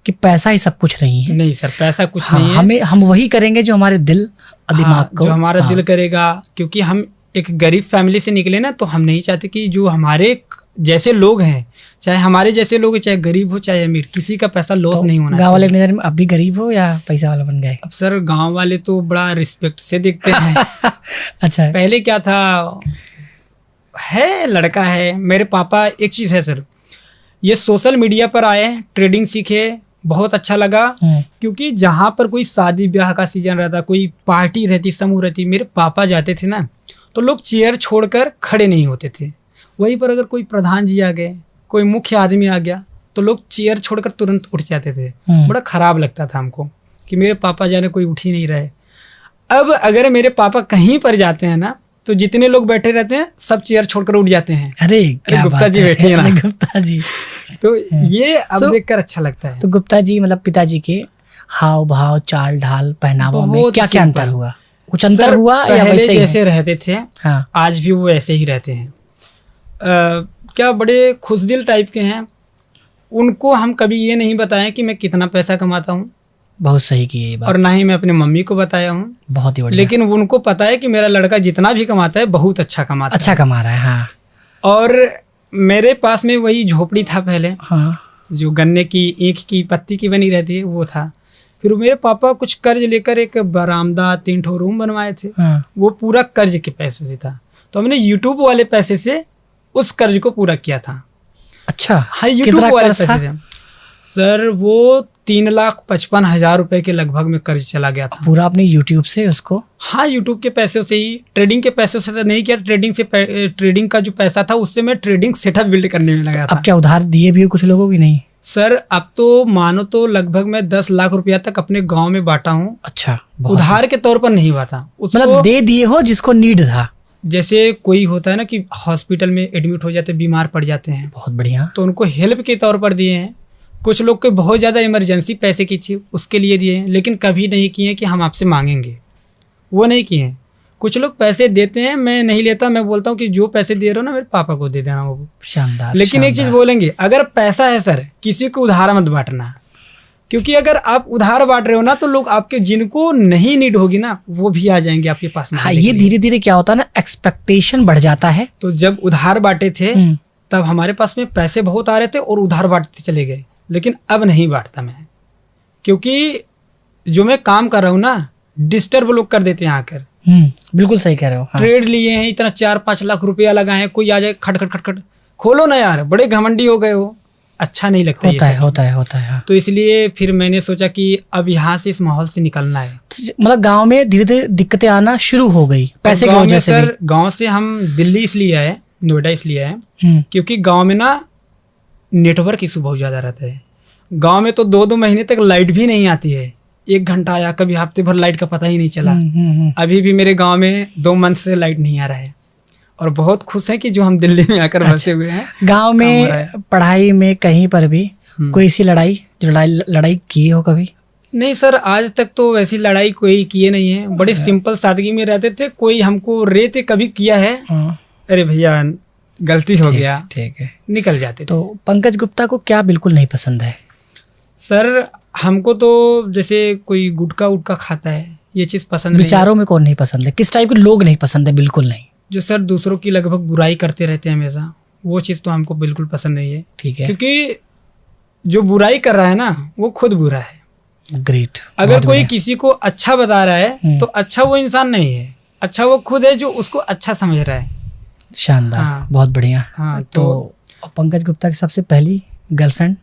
कि पैसा ही सब कुछ नहीं है। नहीं सर, पैसा कुछ नहीं है। हम वही करेंगे जो हमारे दिल और दिमाग को, जो हमारा दिल करेगा। क्योंकि हम एक गरीब फैमिली से निकले ना, तो हम नहीं चाहते कि जो हमारे जैसे लोग हैं, चाहे हमारे जैसे लोग, चाहे गरीब हो चाहे अमीर, किसी का पैसा लॉस नहीं होना। गाँव वाले नजर में अब भी गरीब हो या पैसा वाला बन गए? अब सर गांव वाले तो बड़ा रिस्पेक्ट से देखते हैं। अच्छा, पहले क्या था, है लड़का है। मेरे पापा एक चीज़ है सर, ये सोशल मीडिया पर आए, ट्रेडिंग सीखे, बहुत अच्छा लगा। क्योंकि जहाँ पर कोई शादी ब्याह का सीजन रहता, कोई पार्टी रहती, समूह रहती, मेरे पापा जाते थे ना, तो लोग चेयर छोड़कर खड़े नहीं होते थे। वहीं पर अगर कोई प्रधान जी आ गए, कोई मुख्य आदमी आ गया, तो लोग चेयर छोड़कर तुरंत उठ जाते थे। बड़ा खराब लगता था हमको कि मेरे पापा जाने कोई उठ ही नहीं रहे। अब अगर मेरे पापा कहीं पर जाते हैं ना, तो जितने लोग बैठे रहते हैं सब चेयर छोड़कर उठ जाते हैं। अरे गुप्ता जी बैठे हैं ना, गुप्ता जी। तो ये अब देखकर अच्छा लगता है। तो गुप्ता जी मतलब पिताजी के हाव भाव, चाल ढाल, पहनावा में क्या क्या अंतर हुआ? कुछ अंतर हुआ या वैसे जैसे रहते थे, हाँ, आज भी वो ऐसे ही रहते हैं। क्या बड़े खुशदिल टाइप के हैं। उनको हम कभी ये नहीं बताएं कि मैं कितना पैसा कमाता हूँ। बहुत सही की ये बात। और ना ही मैं अपने मम्मी को बताया हूँ। बहुत ही बढ़िया। लेकिन उनको पता है कि मेरा लड़का जितना भी कमाता है बहुत अच्छा कमाता है। अच्छा कमा रहा है, हाँ। और मेरे पास में वही झोपड़ी था पहले, हाँ, जो गन्ने की ईख की पत्ती की बनी रहती है, वो था। फिर मेरे पापा कुछ कर्ज लेकर एक बरामदा 3 ठो रूम बनवाए थे। हाँ। वो पूरा कर्ज के पैसों से था। तो हमने यूट्यूब वाले पैसे से उस कर्ज को पूरा किया था। अच्छा, हाँ, यूट्यूब वाले पैसे थे सर। वो 3,55,000 रुपए के लगभग में कर्ज चला गया था पूरा अपने यूट्यूब से उसको। हाँ, यूट्यूब के पैसों से ही। ट्रेडिंग के पैसों से तो नहीं किया। ट्रेडिंग का जो पैसा था उससे मैं ट्रेडिंग सेटअप बिल्ड करने में लगा था। अब क्या उधार दिए भी हो कुछ लोगों की? नहीं सर, अब तो मानो तो लगभग मैं 10 लाख रुपया तक अपने गांव में बांटा हूँ। अच्छा, उधार के तौर पर नहीं बांटा, मतलब दे दिए हो जिसको नीड था। जैसे कोई होता है ना कि हॉस्पिटल में एडमिट हो जाते, बीमार पड़ जाते हैं, बहुत बढ़िया, तो उनको हेल्प के तौर पर दिए हैं। कुछ लोग को बहुत ज़्यादा इमरजेंसी पैसे की थी, उसके लिए दिए हैं। लेकिन कभी नहीं किए कि हम आपसे मांगेंगे, वो नहीं किए हैं। कुछ लोग पैसे देते हैं, मैं नहीं लेता। मैं बोलता हूँ कि जो पैसे दे रहे हो ना मेरे पापा को दे देना। वो शानदार। लेकिन एक चीज़ बोलेंगे, अगर पैसा है सर, किसी को उधार मत बांटना। क्योंकि अगर आप उधार बांट रहे हो ना, तो लोग आपके जिनको नहीं नीड होगी ना, वो भी आ जाएंगे आपके पास में। हाँ, ये धीरे धीरे क्या होता है ना, एक्सपेक्टेशन बढ़ जाता है। तो जब उधार बांटे थे तब हमारे पास में पैसे बहुत आ रहे थे और उधार बांटते चले गए। लेकिन अब नहीं बांटता मैं, क्योंकि जो मैं काम कर रहा हूँ ना, डिस्टर्ब लोग कर देते हैं आकर। बिल्कुल सही कह रहे हो। हाँ। ट्रेड लिए हैं, इतना 4-5 लाख रुपया लगाए हैं, कोई आ जाए खट खट खट खट, खोलो ना यार, बड़े घमंडी हो गए हो, अच्छा नहीं लगता। होता है। हाँ। तो इसलिए फिर मैंने सोचा कि अब यहाँ से इस माहौल से निकलना है। तो मतलब गांव में धीरे धीरे दिक्कतें आना शुरू हो गई पैसे की वजह से। सर गांव से हम दिल्ली इसलिए आए, नोएडा इसलिए आए, क्योंकि गांव में ना नेटवर्क इशू बहुत ज़्यादा रहता है। गांव में तो 2-2 महीने तक लाइट भी नहीं आती है। 1 घंटा आया, कभी हफ्ते भर लाइट का पता ही नहीं चला। अभी भी मेरे गांव में 2 मंथ से लाइट नहीं आ रहा है। और बहुत खुश है कि जो हम दिल्ली में आकर बसे हुए हैं। गांव में पढ़ाई में कहीं पर भी कोई ऐसी लड़ाई की हो कभी? नहीं सर, आज तक तो वैसी लड़ाई कोई किए नहीं है। बड़े सिंपल सादगी में रहते थे। कोई हमको रेत कभी किया है, अरे भैया गलती हो गया, ठीक है, निकल जाते। तो पंकज गुप्ता को क्या बिल्कुल नहीं पसंद है? सर हमको तो जैसे कोई गुटखा उटका खाता है, ये चीज़ पसंद नहीं है। विचारों में कौन नहीं पसंद है? किस टाइप के लोग नहीं पसंद है? बिल्कुल नहीं। जो सर दूसरों की लगभग बुराई करते रहते हैं हमेशा, वो चीज़ तो हमको बिल्कुल पसंद नहीं है। ठीक है, क्योंकि जो बुराई कर रहा है ना, वो खुद बुरा है। ग्रेट। अगर कोई किसी को अच्छा बता रहा है तो अच्छा वो इंसान नहीं है, अच्छा वो खुद है जो उसको अच्छा समझ रहा है। शानदार। हाँ। बहुत बढ़िया। हाँ, तो पंकज गुप्ता की सबसे पहली गर्लफ्रेंड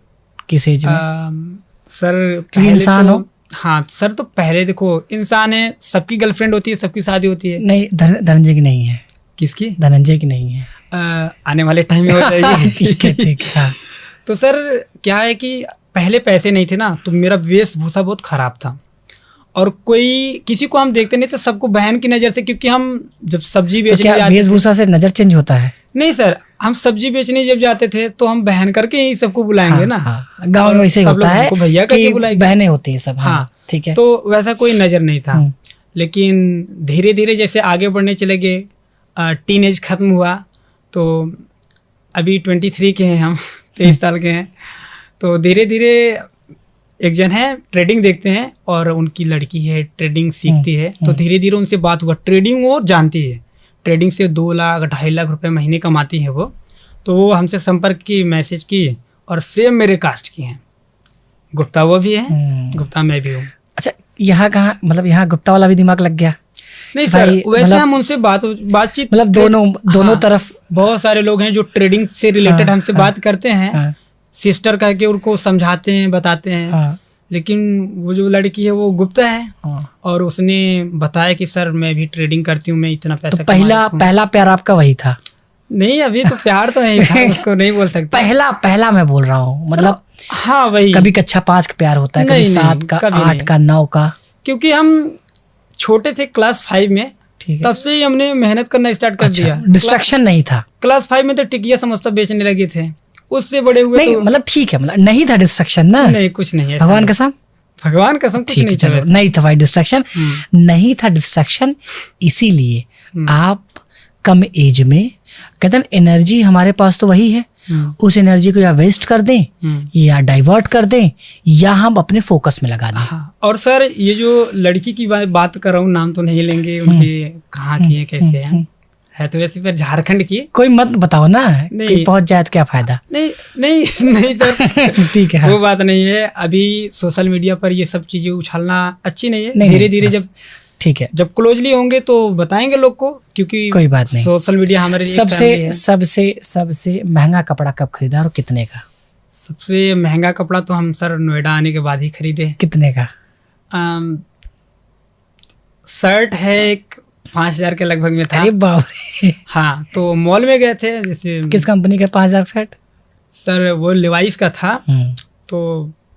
किस एज में? सर क्योंकि इंसान हो। हाँ सर, तो पहले देखो इंसान है, सबकी गर्लफ्रेंड होती है, सबकी शादी होती है। नहीं, धनंजय की नहीं है। किसकी? धनंजय की नहीं है। आने वाले टाइम में हो जाएगी। ठीक है, ठीक है। हाँ। तो सर क्या है कि पहले पैसे नहीं थे ना, तो मेरा वेशभूषा बहुत खराब था, और कोई किसी को हम देखते नहीं तो सबको बहन की नज़र से, क्योंकि हम जब सब्जी तो बेचने क्या जाते वेशभूषा से नजर चेंज होता है? नहीं सर, हम सब्जी बेचने जब जाते थे तो हम बहन करके ही सबको बुलाएंगे ना। हाँ, गांव में और वैसे ही सब होता लोग है हमको भैया करके कि बुलाएंगे। बहनें होती हैं सब। हाँ, ठीक है। तो वैसा कोई नज़र नहीं था। लेकिन धीरे धीरे जैसे आगे बढ़ने चले गए, टीनेज खत्म हुआ, तो अभी 23 के हैं हम, 23 साल के हैं। तो धीरे धीरे एक जन है, ट्रेडिंग देखते हैं, और उनकी लड़की है, ट्रेडिंग सीखती है। तो धीरे धीरे उनसे बात हुआ, ट्रेडिंग वो जानती है, ट्रेडिंग से 2 लाख 2.5 लाख रुपए महीने कमाती है वो। तो वो हमसे संपर्क की, मैसेज की, और सेम मेरे कास्ट की हैं। गुप्ता वो भी है, गुप्ता मैं भी हूँ। अच्छा, यहाँ कहाँ, मतलब यहाँ गुप्ता वाला भी दिमाग लग गया? नहीं सर, वैसे हम उनसे बातचीत मतलब दोनों तरफ बहुत सारे लोग हैं जो ट्रेडिंग से रिलेटेड हमसे बात करते हैं, सिस्टर कह के उनको समझाते हैं, बताते हैं। लेकिन वो जो लड़की है वो गुप्ता है, और उसने बताया कि सर मैं भी ट्रेडिंग करती हूँ, मैं इतना पैसा तो पहला प्यार आपका वही था? नहीं, अभी तो प्यार तो नहीं था, उसको नहीं बोल सकते। पहला मैं बोल रहा हूँ, मतलब हाँ वही। कभी कक्षा 5 का प्यार होता है, कभी 7 का, 8 का, 9 का। क्योंकि हम छोटे थे क्लास 5 में, तब से ही हमने मेहनत करना स्टार्ट कर दिया। डिस्ट्रैक्शन नहीं था। क्लास 5 में तो टिकिया समोसा बेचने लगे थे, उससे बड़े हुए नहीं, तो मतलब ठीक है, मतलब नहीं था डिस्ट्रैक्शन ना? नहीं, कुछ नहीं है भगवान कसम, भगवान कसम कुछ नहीं था। नहीं था भाई डिस्ट्रैक्शन, नहीं था डिस्ट्रैक्शन। इसीलिए आप कम एज में, कहते हैं एनर्जी हमारे पास तो वही है, उस एनर्जी को या वेस्ट कर दें, या डाइवर्ट कर दें, या हम अपने फोकस में लगा दें। हाँ, और सर ये जो लड़की की बात कर रहा हूँ, नाम तो नहीं लेंगे उनके, कहाँ की है, कैसे है तो वैसे फिर झारखंड की। कोई मत बताओ ना, नहीं पहुंच जाए तो क्या फायदा। नहीं नहीं नहीं सर ठीक है, वो बात नहीं है। अभी सोशल मीडिया पर ये सब चीजें उछालना अच्छी नहीं है। धीरे धीरे जब, ठीक है, जब क्लोजली होंगे तो बताएंगे लोग को, क्योंकि कोई बात नहीं, सोशल मीडिया हमारे लिए सबसे महंगा कपड़ा कब खरीदा और कितने का? सबसे महंगा कपड़ा तो हम सर नोएडा आने के बाद ही खरीदे। कितने का? शर्ट है एक 5,000 के लगभग में था। अरे बाप रे। हाँ, तो मॉल में गए थे। जैसे किस कंपनी का 5,000 शर्ट? सर वो लिवाइस का था। तो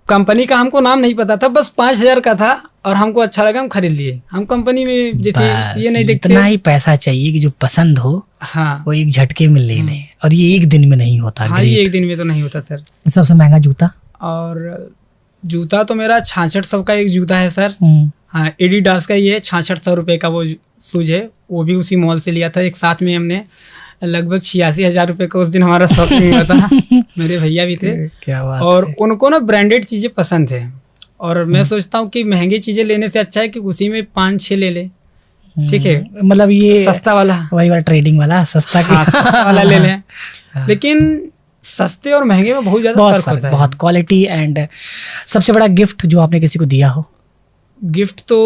कंपनी का हमको नाम नहीं पता था, बस 5,000 का था, और हमको अच्छा लगा, हम खरीद लिए। हम कंपनी में जैसे ये नहीं देखते, इतना ही पैसा चाहिए कि जो पसंद हो, हाँ, वो एक झटके में ले लें, और ये एक दिन में नहीं होता। हाँ, ये एक दिन में तो नहीं होता सर। सबसे महंगा जूता? और जूता तो मेरा 6600 का एक जूता है सर। हाँ, एडिडास का ही है, 6600 रुपये का वो शूज है। वो भी उसी मॉल से लिया था। एक साथ में हमने लगभग 86,000 रुपये का उस दिन हमारा शॉपिंग हुआ था। मेरे भैया भी थे। क्या बात और है। उनको ना ब्रांडेड चीज़ें पसंद है, और मैं सोचता हूँ कि महंगी चीज़ें लेने से अच्छा है कि उसी में 5-6 ले ले। ठीक है, मतलब ये सस्ता वाला, वही वाला ट्रेडिंग वाला सस्ता, हाँ, सस्ता वाला ले लें। लेकिन सस्ते और महंगे में बहुत ज़्यादा फर्क होता है। बहुत क्वालिटी। एंड सबसे बड़ा गिफ्ट जो आपने किसी को दिया हो? गिफ्ट तो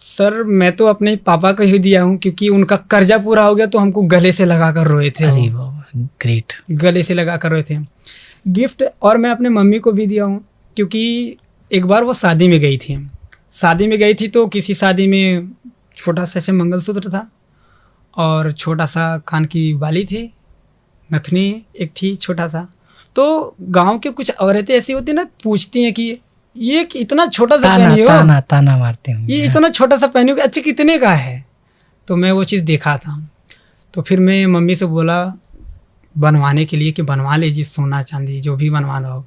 सर मैं तो अपने पापा को ही दिया हूँ, क्योंकि उनका कर्जा पूरा हो गया तो हमको गले से लगा कर रोए थे। अरे बाबा, ग्रेट। गले से लगा कर रोए थे गिफ्ट। और मैं अपने मम्मी को भी दिया हूँ, क्योंकि एक बार वो शादी में गई थी। तो किसी शादी में छोटा सा ऐसे मंगलसूत्र था, और छोटा सा कान की बाली थी, नथनी एक थी छोटा सा। तो गांव के कुछ औरतें ऐसी होती ना, पूछती हैं कि ये इतना छोटा सा पहनी हो, ताना मारते हैं, ये इतना छोटा सा पहनी हो, अच्छा कितने का है? तो मैं वो चीज़ देखा था। तो फिर मैं मम्मी से बोला बनवाने के लिए कि बनवा लीजिए, सोना चांदी जो भी बनवाना हो।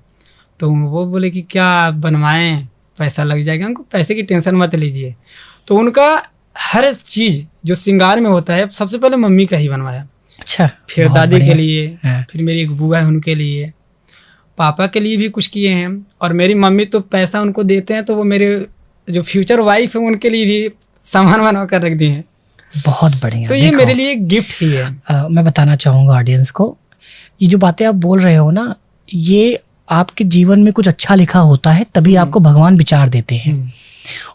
तो वो बोले कि क्या बनवाएं, पैसा लग जाएगा। उनको पैसे की टेंशन मत लीजिए। तो उनका हर चीज़ जो श्रृंगार में होता है, सबसे पहले मम्मी का ही बनवाया। अच्छा, फिर दादी के लिए, फिर मेरी एक बुआ है उनके लिए, पापा के लिए भी कुछ किए हैं, और मेरी मम्मी तो पैसा उनको देते हैं तो वो मेरे जो फ्यूचर वाइफ है उनके लिए भी सामान बना कर रख दिए हैं। बहुत बढ़िया। तो ये मेरे लिए गिफ्ट ही है। मैं बताना चाहूँगा ऑडियंस को, ये जो बातें आप बोल रहे हो ना, ये आपके जीवन में कुछ अच्छा लिखा होता है तभी आपको भगवान विचार देते हैं।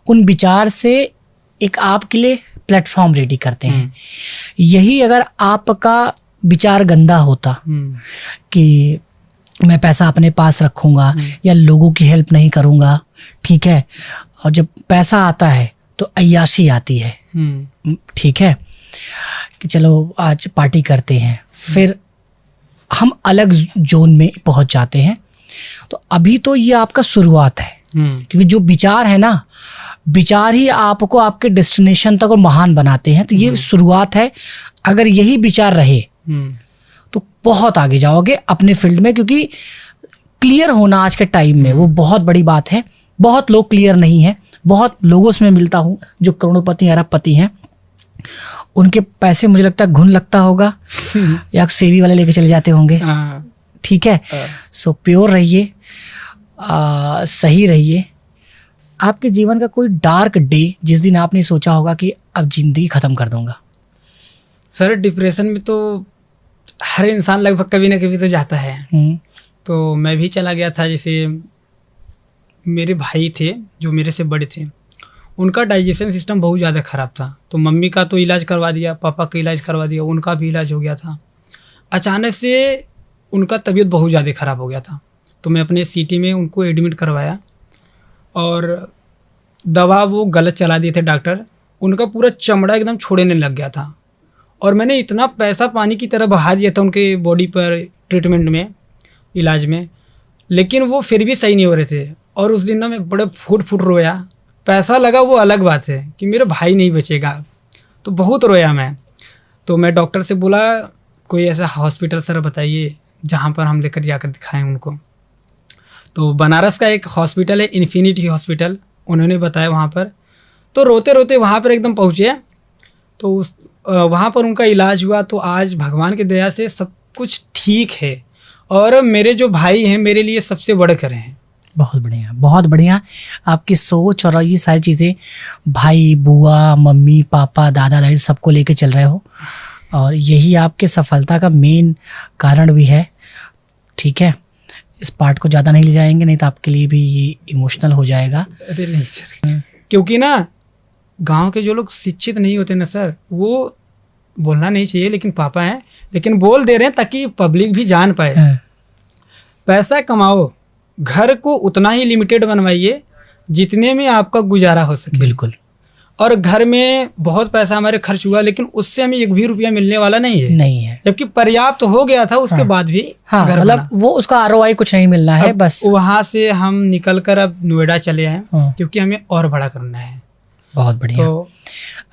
उन विचार से एक आपके लिए प्लेटफॉर्म रेडी करते हैं। यही अगर आपका विचार गंदा होता कि मैं पैसा अपने पास रखूंगा या लोगों की हेल्प नहीं करूंगा, ठीक है, और जब पैसा आता है तो अय्याशी आती है, ठीक है, कि चलो आज पार्टी करते हैं, फिर हम अलग जोन में पहुंच जाते हैं। तो अभी तो ये आपका शुरुआत है, क्योंकि जो विचार है ना, विचार ही आपको आपके डेस्टिनेशन तक और महान बनाते हैं। तो ये शुरुआत है। अगर यही विचार रहे तो बहुत आगे जाओगे अपने फील्ड में, क्योंकि क्लियर होना आज के टाइम में वो बहुत बड़ी बात है। बहुत लोग क्लियर नहीं है। बहुत लोगों से मैं मिलता हूँ जो करोड़पति अरबपति हैं, उनके पैसे मुझे लगता है घुन लगता होगा या सेवी वाले लेके चले जाते होंगे, ठीक है। सो प्योर रहिए, सही रहिए। आपके जीवन का कोई डार्क डे जिस दिन आपने सोचा होगा कि अब जिंदगी खत्म कर दूंगा? सर डिप्रेशन में तो हर इंसान लगभग कभी ना कभी तो जाता है। तो मैं भी चला गया था। जैसे मेरे भाई थे जो मेरे से बड़े थे, उनका डाइजेशन सिस्टम बहुत ज़्यादा ख़राब था। तो मम्मी का तो इलाज करवा दिया, पापा का इलाज करवा दिया, उनका भी इलाज हो गया था। अचानक से उनका तबीयत बहुत ज़्यादा ख़राब हो गया था। तो मैं अपने सिटी में उनको एडमिट करवाया और दवा वो गलत चला दिए थे डॉक्टर। उनका पूरा चमड़ा एकदम छोड़ने लग गया था और मैंने इतना पैसा पानी की तरह बहा दिया था उनके बॉडी पर ट्रीटमेंट में, इलाज में, लेकिन वो फिर भी सही नहीं हो रहे थे। और उस दिन ना मैं बड़े फूट रोया। पैसा लगा वो अलग बात है कि मेरा भाई नहीं बचेगा, तो बहुत रोया मैं। तो मैं डॉक्टर से बोला कोई ऐसा हॉस्पिटल सर बताइए जहाँ पर हम लेकर जाकर दिखाएं उनको। तो बनारस का एक हॉस्पिटल है, इन्फिनिटी हॉस्पिटल, उन्होंने बताया वहाँ पर। तो रोते रोते वहाँ पर एकदम पहुँचे। तो वहाँ पर उनका इलाज हुआ। तो आज भगवान की दया से सब कुछ ठीक है और मेरे जो भाई हैं मेरे लिए सबसे बड़े करे हैं। बहुत बढ़िया, बहुत बढ़िया। आपकी सोच और ये सारी चीज़ें, भाई, बुआ, मम्मी, पापा, दादा, दादी सबको लेके चल रहे हो और यही आपके सफलता का मेन कारण भी है, ठीक है। इस पार्ट को ज़्यादा नहीं ले जाएंगे, नहीं तो आपके लिए भी ये इमोशनल हो जाएगा। अरे नहीं सर, क्योंकि ना गांव के जो लोग शिक्षित नहीं होते ना सर, वो बोलना नहीं चाहिए, लेकिन पापा हैं, लेकिन बोल दे रहे हैं ताकि पब्लिक भी जान पाए। पैसा कमाओ, घर को उतना ही लिमिटेड बनवाइए जितने में आपका गुजारा हो सके। बिल्कुल। और घर में बहुत पैसा हमारे खर्च हुआ, लेकिन उससे हमें एक भी रुपया मिलने वाला नहीं है। जबकि पर्याप्त हो गया था उसके बाद भी घर मतलब वो उसका ROI कुछ नहीं मिलना है। बस वहां से हम निकल कर अब नोएडा चले आए क्योंकि हमें और बड़ा करना है। बहुत बढ़िया। तो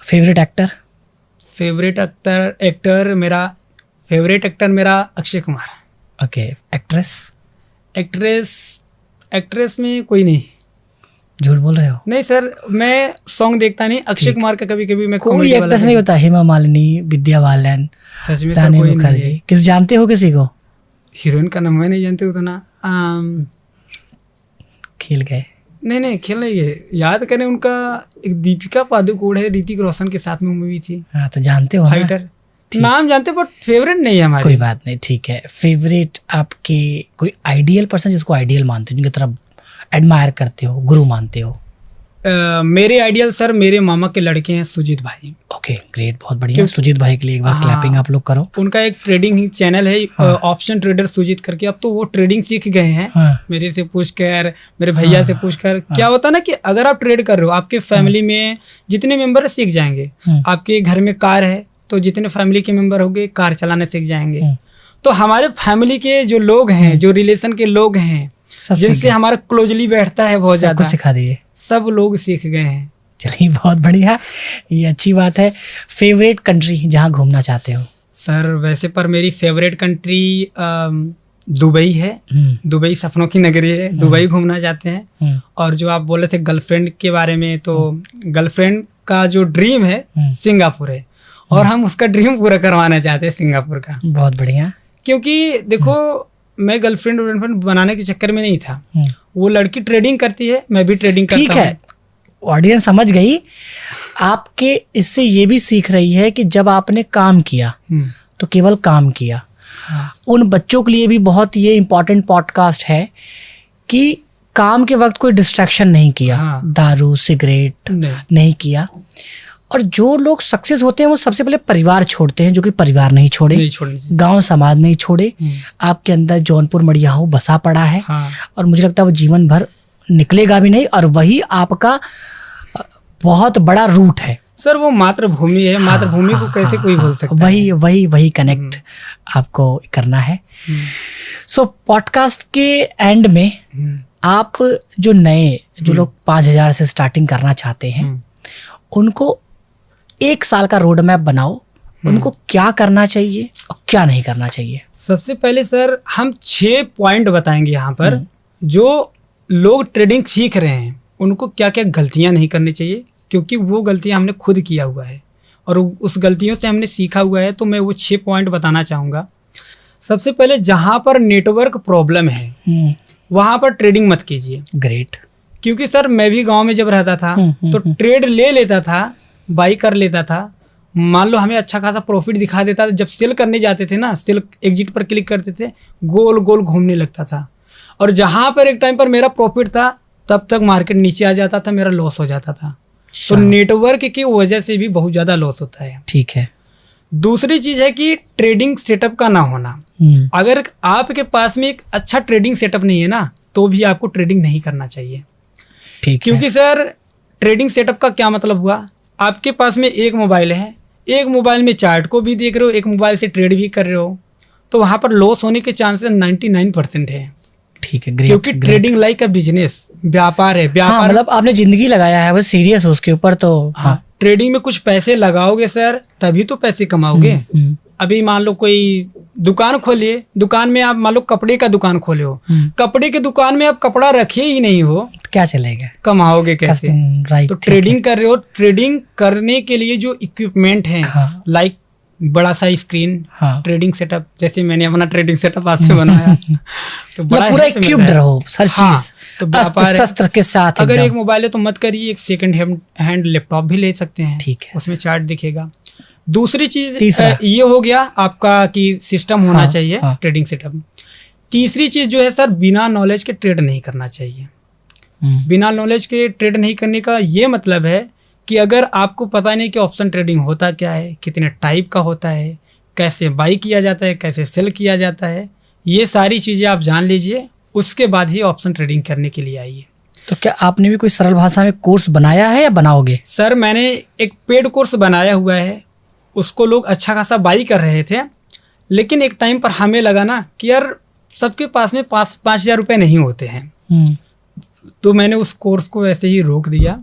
फेवरेट एक्टर? फेवरेट एक्टर मेरा अक्षय कुमार। ओके। एक्ट्रेस में कोई नहीं। झूठ बोल रहे हो? नहीं सर, मैं सॉन्ग देखता नहीं। अक्षय कुमार का कभी कभी मैं कोई एक्ट्रेस नहीं बता? हेमा मालिनी, विद्या बालन, सच में रानी मुखर्जी, किस जानते हो किसी को? हीरोइन का नाम मैं नहीं जानते उतना। खेल गए? नहीं खेल नहीं है। याद करें, उनका एक दीपिका पादुकोण है, ऋतिक रोशन के साथ में मूवी थी। हाँ तो जानते हो, फाइटर नाम जानते, बट फेवरेट नहीं है हमारे। कोई बात नहीं, ठीक है। फेवरेट आपके कोई आइडियल पर्सन जिसको आइडियल मानते हो, जिनकी तरफ एडमायर करते हो, गुरु मानते हो? मेरे आइडियल सर मेरे मामा के लड़के हैं, सुजीत भाई। ओके, ग्रेट, बहुत बढ़िया। सुजीत भाई के लिए एक बार क्लैपिंग आप लोग करो। उनका एक ट्रेडिंग चैनल है, ऑप्शन ट्रेडर सुजीत करके। अब तो वो ट्रेडिंग सीख गए हैं। मेरे से पूछकर, मेरे भैया से पूछकर। क्या होता है ना कि अगर आप ट्रेड कर रहे हो, आपके फैमिली में जितने मेंबर सीख जाएंगे। आपके घर में कार है तो जितने फैमिली के मेंबर होंगे कार चलाना सीख जाएंगे। तो हमारे फैमिली के जो लोग हैं, जो रिलेशन के लोग हैं, जिनसे हमारा क्लोजली बैठता है, बहुत ज्यादा सिखा दिए, सब लोग सीख गए हैं। चलिए, बहुत बढ़िया, ये अच्छी बात है। फेवरेट कंट्री जहाँ घूमना चाहते हो? सर वैसे पर मेरी फेवरेट कंट्री दुबई है। दुबई सपनों की नगरी है, दुबई घूमना चाहते हैं। और जो आप बोले थे गर्लफ्रेंड के बारे में, तो गर्लफ्रेंड का जो ड्रीम है सिंगापुर है और हम उसका ड्रीम पूरा करवाना चाहते हैं सिंगापुर का। बहुत बढ़िया। क्योंकि देखो मैं गर्लफ्रेंड बनाने के चक्कर में नहीं था। वो लड़की ट्रेडिंग करती है, मैं भी ट्रेडिंग करता हूँ। ठीक है, ऑडियंस समझ गई। आपके इससे ये भी सीख रही है कि जब आपने काम किया तो केवल काम किया। उन बच्चों के लिए भी बहुत ये इम्पोर्टेंट पॉडकास्ट है कि काम के वक्त कोई डिस्ट्रैक्शन नहीं किया, दारू सिगरेट नहीं किया। और जो लोग सक्सेस होते हैं वो सबसे पहले परिवार छोड़ते हैं, जो कि परिवार नहीं छोड़े, गांव समाज नहीं छोड़े। आपके अंदर जौनपुर मड़ियाहू बसा पड़ा है। और मुझे लगता है वो जीवन भर निकलेगा भी नहीं, और वही आपका बहुत बड़ा रूट है। सर वो मातृभूमि है, मातृभूमि को कैसे कोई भूल सकता है। वही कनेक्ट आपको करना है। सो पॉडकास्ट के एंड में आप जो लोग 5,000 से स्टार्टिंग करना चाहते हैं, उनको 1 साल का रोड मैप बनाओ। उनको क्या करना चाहिए और क्या नहीं करना चाहिए? सबसे पहले सर हम 6 पॉइंट बताएंगे यहाँ पर। जो लोग ट्रेडिंग सीख रहे हैं उनको क्या क्या गलतियाँ नहीं करनी चाहिए, क्योंकि वो गलतियाँ हमने खुद किया हुआ है और उस गलतियों से हमने सीखा हुआ है। तो मैं वो 6 पॉइंट बताना चाहूँगा। सबसे पहले, जहाँ पर नेटवर्क प्रॉब्लम है वहाँ पर ट्रेडिंग मत कीजिए। ग्रेट। क्योंकि सर मैं भी गांव में जब रहता था तो ट्रेड ले लेता था, बाई कर लेता था, मान लो हमें अच्छा खासा प्रॉफिट दिखा देता था। जब सेल करने जाते थे ना, सेल एग्जिट पर क्लिक करते थे, गोल गोल घूमने लगता था। और जहाँ पर एक टाइम पर मेरा प्रॉफिट था तब तक मार्केट नीचे आ जाता था, मेरा लॉस हो जाता था। तो नेटवर्क की वजह से भी बहुत ज़्यादा लॉस होता है। ठीक है। दूसरी चीज़ है कि ट्रेडिंग सेटअप का ना होना। अगर आपके पास में एक अच्छा ट्रेडिंग सेटअप नहीं है ना, तो भी आपको ट्रेडिंग नहीं करना चाहिए। क्योंकि सर ट्रेडिंग सेटअप का क्या मतलब हुआ, आपके पास में एक मोबाइल है, एक मोबाइल में चार्ट को भी देख रहे हो, एक मोबाइल से ट्रेड भी कर रहे हो, तो वहाँ पर लॉस होने के चांसेस 99% है। ठीक है। क्योंकि ट्रेडिंग लाइक का बिजनेस, व्यापार है। व्यापार मतलब आपने जिंदगी लगाया है, वो सीरियस हो उसके ऊपर। तो ट्रेडिंग में कुछ पैसे लगाओगे सर तभी तो पैसे कमाओगे। अभी मान लो कोई दुकान खोलिए, दुकान में आप मान लो कपड़े का दुकान खोले हो, कपड़े की दुकान में आप कपड़ा रखे ही नहीं हो, तो क्या चलेगा, कमाओगे कैसे? तो ट्रेडिंग कर रहे हो, ट्रेडिंग करने के लिए जो इक्विपमेंट है, लाइक बड़ा सा स्क्रीन, ट्रेडिंग सेटअप, जैसे मैंने अपना ट्रेडिंग सेटअप आज से बनाया तो बड़ा पूरा इक्विप्ड रहो हर चीज, तो व्यापार शस्त्र के साथ। अगर एक मोबाइल है तो मत करिए, एक सेकंड हैंड लैपटॉप भी ले सकते हैं। ठीक है, उसमें चार्ट दिखेगा। दूसरी चीज ये हो गया आपका कि सिस्टम होना चाहिए ट्रेडिंग सेटअप। तीसरी चीज जो है सर, बिना नॉलेज के ट्रेड नहीं करना चाहिए। बिना नॉलेज के ट्रेड नहीं करने का ये मतलब है कि अगर आपको पता नहीं कि ऑप्शन ट्रेडिंग होता क्या है, कितने टाइप का होता है, कैसे बाई किया जाता है, कैसे सेल किया जाता है, ये सारी चीज़ें आप जान लीजिए, उसके बाद ही ऑप्शन ट्रेडिंग करने के लिए आइए। तो क्या आपने भी कोई सरल भाषा में कोर्स बनाया है या बनाओगे? सर मैंने एक पेड कोर्स बनाया हुआ है, उसको लोग अच्छा खासा बाई कर रहे थे, लेकिन एक टाइम पर हमें लगा ना कि यार सबके पास में 5,000 रुपये नहीं होते हैं, तो मैंने उस कोर्स को वैसे ही रोक दिया।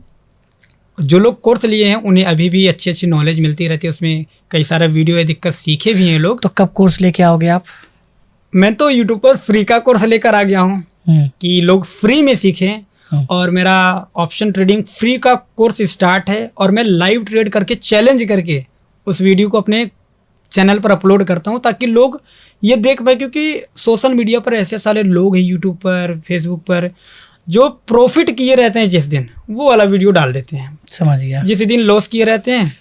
जो लोग कोर्स लिए हैं उन्हें अभी भी अच्छी अच्छी नॉलेज मिलती रहती है, उसमें कई सारा वीडियो देखकर सीखे भी हैं लोग। तो कब कोर्स लेके आओगे आप? मैं तो यूट्यूब पर फ्री का कोर्स लेकर आ गया हूँ कि लोग फ्री में सीखें। और मेरा ऑप्शन ट्रेडिंग फ्री का कोर्स स्टार्ट है, और मैं लाइव ट्रेड करके चैलेंज करके उस वीडियो को अपने चैनल पर अपलोड करता हूँ, ताकि लोग ये देख पाए। क्योंकि सोशल मीडिया पर ऐसे सारे लोग हैं, यूट्यूब पर, फेसबुक पर, जो प्रॉफिट किए रहते हैं जिस दिन, वो वाला वीडियो डाल देते हैं। समझ गया। जिस दिन लॉस किए रहते हैं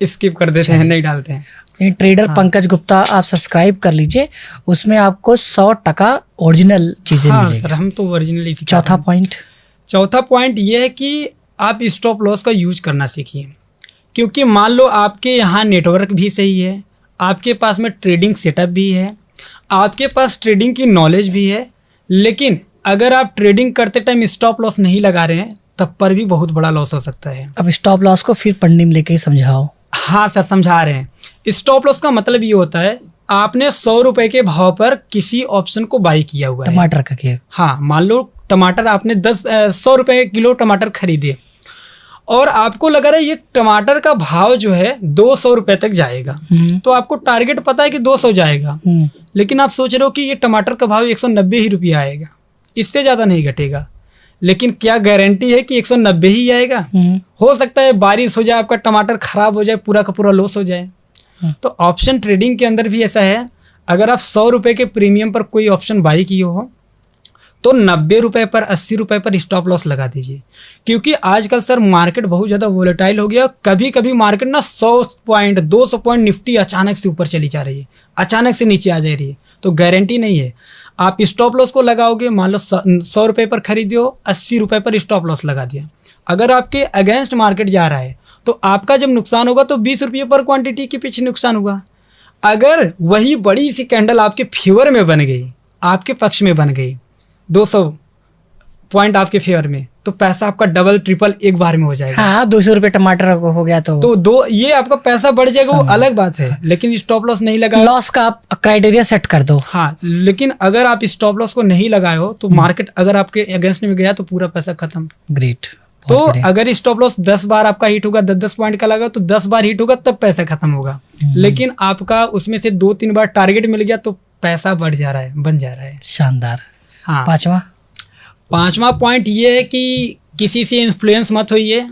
स्किप कर देते हैं, नहीं डालते हैं। ट्रेडर पंकज गुप्ता आप सब्सक्राइब कर लीजिए, उसमें आपको 100% ओरिजिनल चीजें मिलेंगी। सर हम तो ओरिजिनल ही। चौथा पॉइंट ये है कि आप स्टॉप लॉस का यूज करना सीखिए। क्योंकि मान लो आपके यहाँ नेटवर्क भी सही है, आपके पास में ट्रेडिंग सेटअप भी है, आपके पास ट्रेडिंग की नॉलेज भी है, लेकिन अगर आप ट्रेडिंग करते टाइम स्टॉप लॉस नहीं लगा रहे हैं, तब पर भी बहुत बड़ा लॉस हो सकता है। अब स्टॉप लॉस को फिर पढ़ने में लेके समझाओ। हाँ सर समझा रहे हैं। स्टॉप लॉस का मतलब ये होता है, आपने 100 रुपए के भाव पर किसी ऑप्शन को बाई किया हुआ है। टमाटर का किया। हाँ, मान लो टमाटर आपने 100 रुपए किलो टमाटर खरीदे, और आपको लग रहा है ये टमाटर का भाव जो है 200 रुपए तक जाएगा। तो आपको टारगेट पता है कि 200 जाएगा, लेकिन आप सोच रहे हो कि ये टमाटर का भाव 190 ही रुपया आएगा, इससे ज़्यादा नहीं घटेगा। लेकिन क्या गारंटी है कि 190 ही आएगा? हो सकता है बारिश हो जाए, आपका टमाटर खराब हो जाए, पूरा का पूरा लॉस हो जाए। तो ऑप्शन ट्रेडिंग के अंदर भी ऐसा है, अगर आप 100 रुपये के प्रीमियम पर कोई ऑप्शन बाई किए हो तो 90 रुपये पर 80 रुपये पर स्टॉप लॉस लगा दीजिए, क्योंकि आजकल सर मार्केट बहुत ज़्यादा वोलेटाइल हो गया। कभी कभी मार्केट ना 100 पॉइंट 200 पॉइंट निफ्टी अचानक से ऊपर चली जा रही है, अचानक से नीचे आ जा रही है, तो गारंटी नहीं है। आप स्टॉप लॉस को लगाओगे, मान लो 100 रुपये पर खरीदे हो, 80 रुपये पर स्टॉप लॉस लगा दिया। अगर आपके अगेंस्ट मार्केट जा रहा है तो आपका जब नुकसान होगा तो 20 रुपये पर क्वांटिटी के पीछे नुकसान होगा। अगर वही बड़ी सी कैंडल आपके फेवर में बन गई, आपके पक्ष में बन गई, 200 पॉइंट आपके फेवर में, तो पैसा आपका डबल ट्रिपल एक बार में हो जाएगा। हाँ, 200 रुपये टमाटर हो गया तो ये आपका पैसा बढ़ जाएगा, वो अलग बात है, लेकिन स्टॉप लॉस नहीं लगा, लॉस का आप क्राइटेरिया सेट कर दो। हाँ, लेकिन अगर आप स्टॉप लॉस को नहीं लगाए हो तो मार्केट अगर आपके अगेंस्ट में गया तो पूरा पैसा खत्म। ग्रेट। तो अगर स्टॉप लॉस 10 बार आपका हिट होगा, 10 पॉइंट का लगा तो 10 बार हिट होगा, तब पैसा खत्म होगा। लेकिन आपका उसमें से 2-3 बार टारगेट मिल गया तो पैसा बढ़ जा रहा है, बन जा रहा है। शानदार। हाँ, पांचवा पॉइंट ये है कि किसी से इन्फ्लुएंस मत होइए,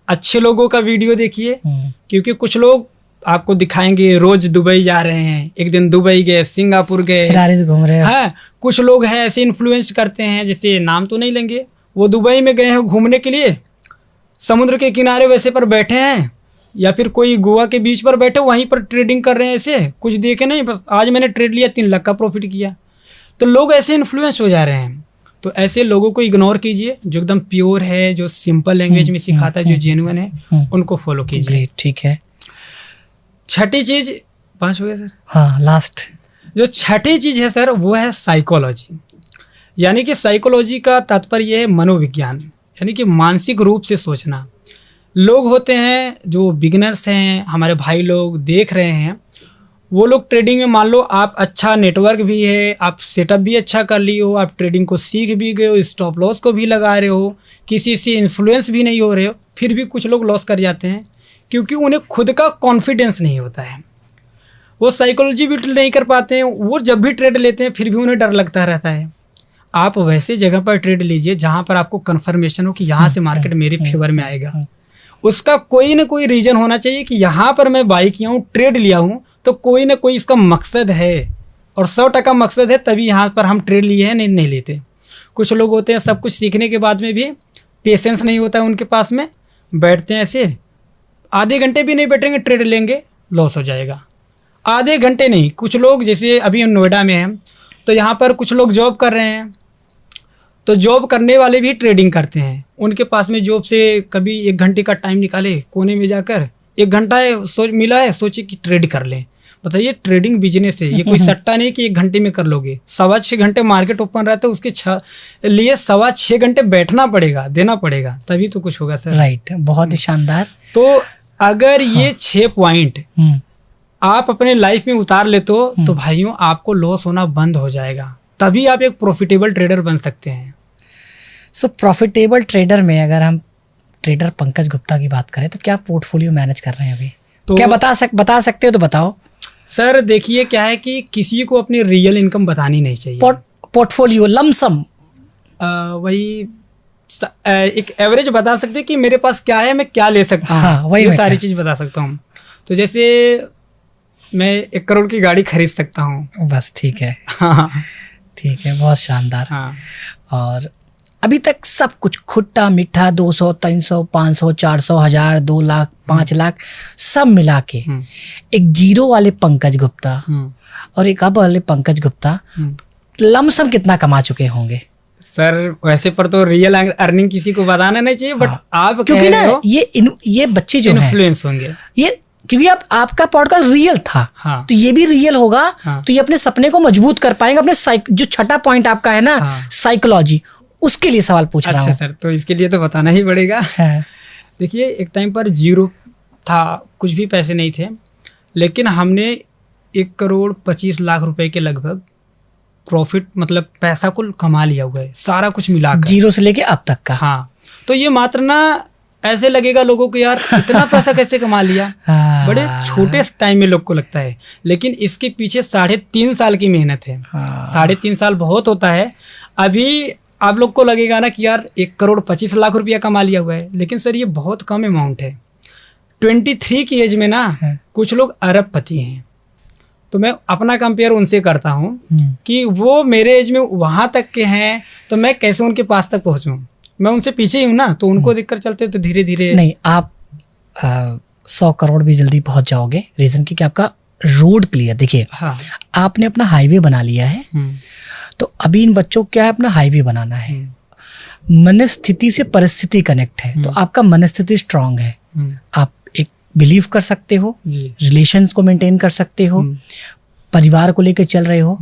अच्छे लोगों का वीडियो देखिए, क्योंकि कुछ लोग आपको दिखाएंगे रोज दुबई जा रहे हैं, एक दिन दुबई गए, सिंगापुर गए, फेरारी से घूम रहे हैं। हाँ, कुछ लोग हैं ऐसे इन्फ्लुएंस करते हैं, जैसे नाम तो नहीं लेंगे, वो दुबई में गए हैं घूमने के लिए, समुद्र के किनारे वैसे पर बैठे हैं, या फिर कोई गोवा के बीच पर बैठे वहीं पर ट्रेडिंग कर रहे हैं, ऐसे कुछ देखे नहीं, बस आज मैंने ट्रेड लिया 3 लाख का प्रॉफिट किया। तो लोग ऐसे इन्फ्लुएंस हो जा रहे हैं। तो ऐसे लोगों को इग्नोर कीजिए, जो एकदम प्योर है, जो सिंपल लैंग्वेज में सिखाता है, जो जेन्युइन है, उनको फॉलो कीजिए। ठीक है। छठी चीज, 5 हो गया सर? हाँ, लास्ट। जो छठी चीज है सर वो है साइकोलॉजी। यानी कि साइकोलॉजी का तात्पर्य यह है मनोविज्ञान, यानी कि मानसिक रूप से सोचना। लोग होते हैं जो बिगिनर्स हैं, हमारे भाई लोग देख रहे हैं, वो लोग ट्रेडिंग में मान लो आप अच्छा नेटवर्क भी है, आप सेटअप भी अच्छा कर लिए हो, आप ट्रेडिंग को सीख भी गए हो, स्टॉप लॉस को भी लगा रहे हो, किसी से इन्फ्लुएंस भी नहीं हो रहे हो, फिर भी कुछ लोग लॉस कर जाते हैं क्योंकि उन्हें खुद का कॉन्फिडेंस नहीं होता है। वो साइकोलॉजी भी नहीं कर पाते हैं, वो जब भी ट्रेड लेते हैं फिर भी उन्हें डर लगता रहता है। आप वैसे जगह पर ट्रेड लीजिए जहाँ पर आपको कन्फर्मेशन हो कि यहाँ से मार्केट मेरे फेवर में आएगा। उसका कोई ना कोई रीज़न होना चाहिए कि यहाँ पर मैं बाई किया हूँ, ट्रेड लिया हूँ, तो कोई ना कोई इसका मकसद है, और 100% मकसद है, तभी यहाँ पर हम ट्रेड लिए हैं, नहीं लेते। कुछ लोग होते हैं सब कुछ सीखने के बाद में भी पेशेंस नहीं होता है उनके पास में, बैठते हैं ऐसे, आधे घंटे भी नहीं बैठेंगे, ट्रेड लेंगे, लॉस हो जाएगा। आधे घंटे नहीं, कुछ लोग जैसे अभी नोएडा में हैं तो यहाँ पर कुछ लोग जॉब कर रहे हैं, तो जॉब करने वाले भी ट्रेडिंग करते हैं। उनके पास में जॉब से कभी 1 घंटे का टाइम निकाले, कोने में जाकर 1 घंटा है मिला है, सोचे कि ट्रेड कर लें। बताइए, ट्रेडिंग बिजनेस है, ये कोई सट्टा नहीं कि 1 घंटे में कर लोगे। 6.25 घंटे मार्केट ओपन रहता है, उसके लिए 6.25 घंटे बैठना पड़ेगा, देना पड़ेगा, तभी तो कुछ होगा सर। राइट, बहुत ही शानदार। तो अगर ये 6 पॉइंट आप अपने लाइफ में उतार ले तो भाइयों आपको लॉस होना बंद हो जाएगा, तभी आप एक प्रॉफिटेबल ट्रेडर बन सकते हैं। सो प्रॉफिटेबल ट्रेडर में अगर हम ट्रेडर पंकज गुप्ता की बात करें तो क्या पोर्टफोलियो मैनेज कर रहे हैं अभी? तो क्या बता सकते हो तो बताओ सर। देखिए क्या है कि किसी को अपनी रियल इनकम बतानी नहीं चाहिए। पोर्टफोलियो लमसम वही एक एवरेज बता सकते हैं कि मेरे पास क्या है, मैं क्या ले सकता हूँ। हाँ, ये सारी चीज बता सकता हूँ। तो जैसे मैं 1 करोड़ की गाड़ी खरीद सकता हूँ, बस। ठीक है। हाँ, ठीक है, बहुत शानदार। हाँ। और अभी तक सब कुछ खट्टा मीठा 200, 300, 500, 400, 1000, 2 लाख, 5 लाख सब मिला के एक जीरो वाले पंकज गुप्ता और एक अब वाले पंकज गुप्ता लमसम कितना कमा चुके होंगे? सर वैसे पर तो रियल अर्निंग किसी को बताना नहीं चाहिए, बट आप क्योंकि ना ये बच्चे जो इन्फ्लुएंस होंगे, ये क्योंकि आपका पॉडकास्ट रियल था। हाँ। तो ये भी रियल होगा। हाँ। तो ये अपने सपने को मजबूत कर पाएंगे। अपने जो छठा पॉइंट आपका है ना, साइकोलॉजी, उसके लिए सवाल पूछ रहा हूँ। अच्छा सर, तो इसके लिए तो बताना ही पड़ेगा। देखिए, एक टाइम पर जीरो था, कुछ भी पैसे नहीं थे, लेकिन हमने 1 करोड़ 25 लाख रुपए के लगभग प्रॉफिट, मतलब पैसा को कमा लिया हुआ है, सारा कुछ मिलाकर, जीरो से लेके अब तक का। हाँ, तो ये मात्र ना ऐसे लगेगा लोगों को, यार इतना पैसा कैसे कमा लिया, बड़े छोटे टाइम में लोग को लगता है, लेकिन इसके पीछे 3.5 साल की मेहनत है। 3.5 साल बहुत होता है। अभी आप लोग को लगेगा ना कि यार 1 करोड़ 25 लाख रुपया कमा लिया हुआ है, लेकिन सर ये बहुत कम अमाउंट है। 23 की एज में ना कुछ लोग अरबपति हैं, तो मैं अपना कंपेयर उनसे करता हूँ कि वो मेरे एज में वहाँ तक के हैं तो मैं कैसे उनके पास तक पहुँचूँ। मैं उनसे पीछे ही हूँ ना, तो उनको देखकर चलते तो धीरे धीरे नहीं, आप 100 करोड़ भी जल्दी पहुंच जाओगे। रीजन कि आपका रोड क्लियर। देखिए हाँ। आपने अपना हाईवे बना लिया है, तो अभी इन बच्चों को क्या है, अपना हाईवे बनाना है। मन स्थिति से परिस्थिति कनेक्ट है, तो आपका मन स्थिति स्ट्रांग है, आप एक बिलीव कर सकते हो, रिलेशन को मेंटेन कर सकते हो, परिवार को लेकर चल रहे हो।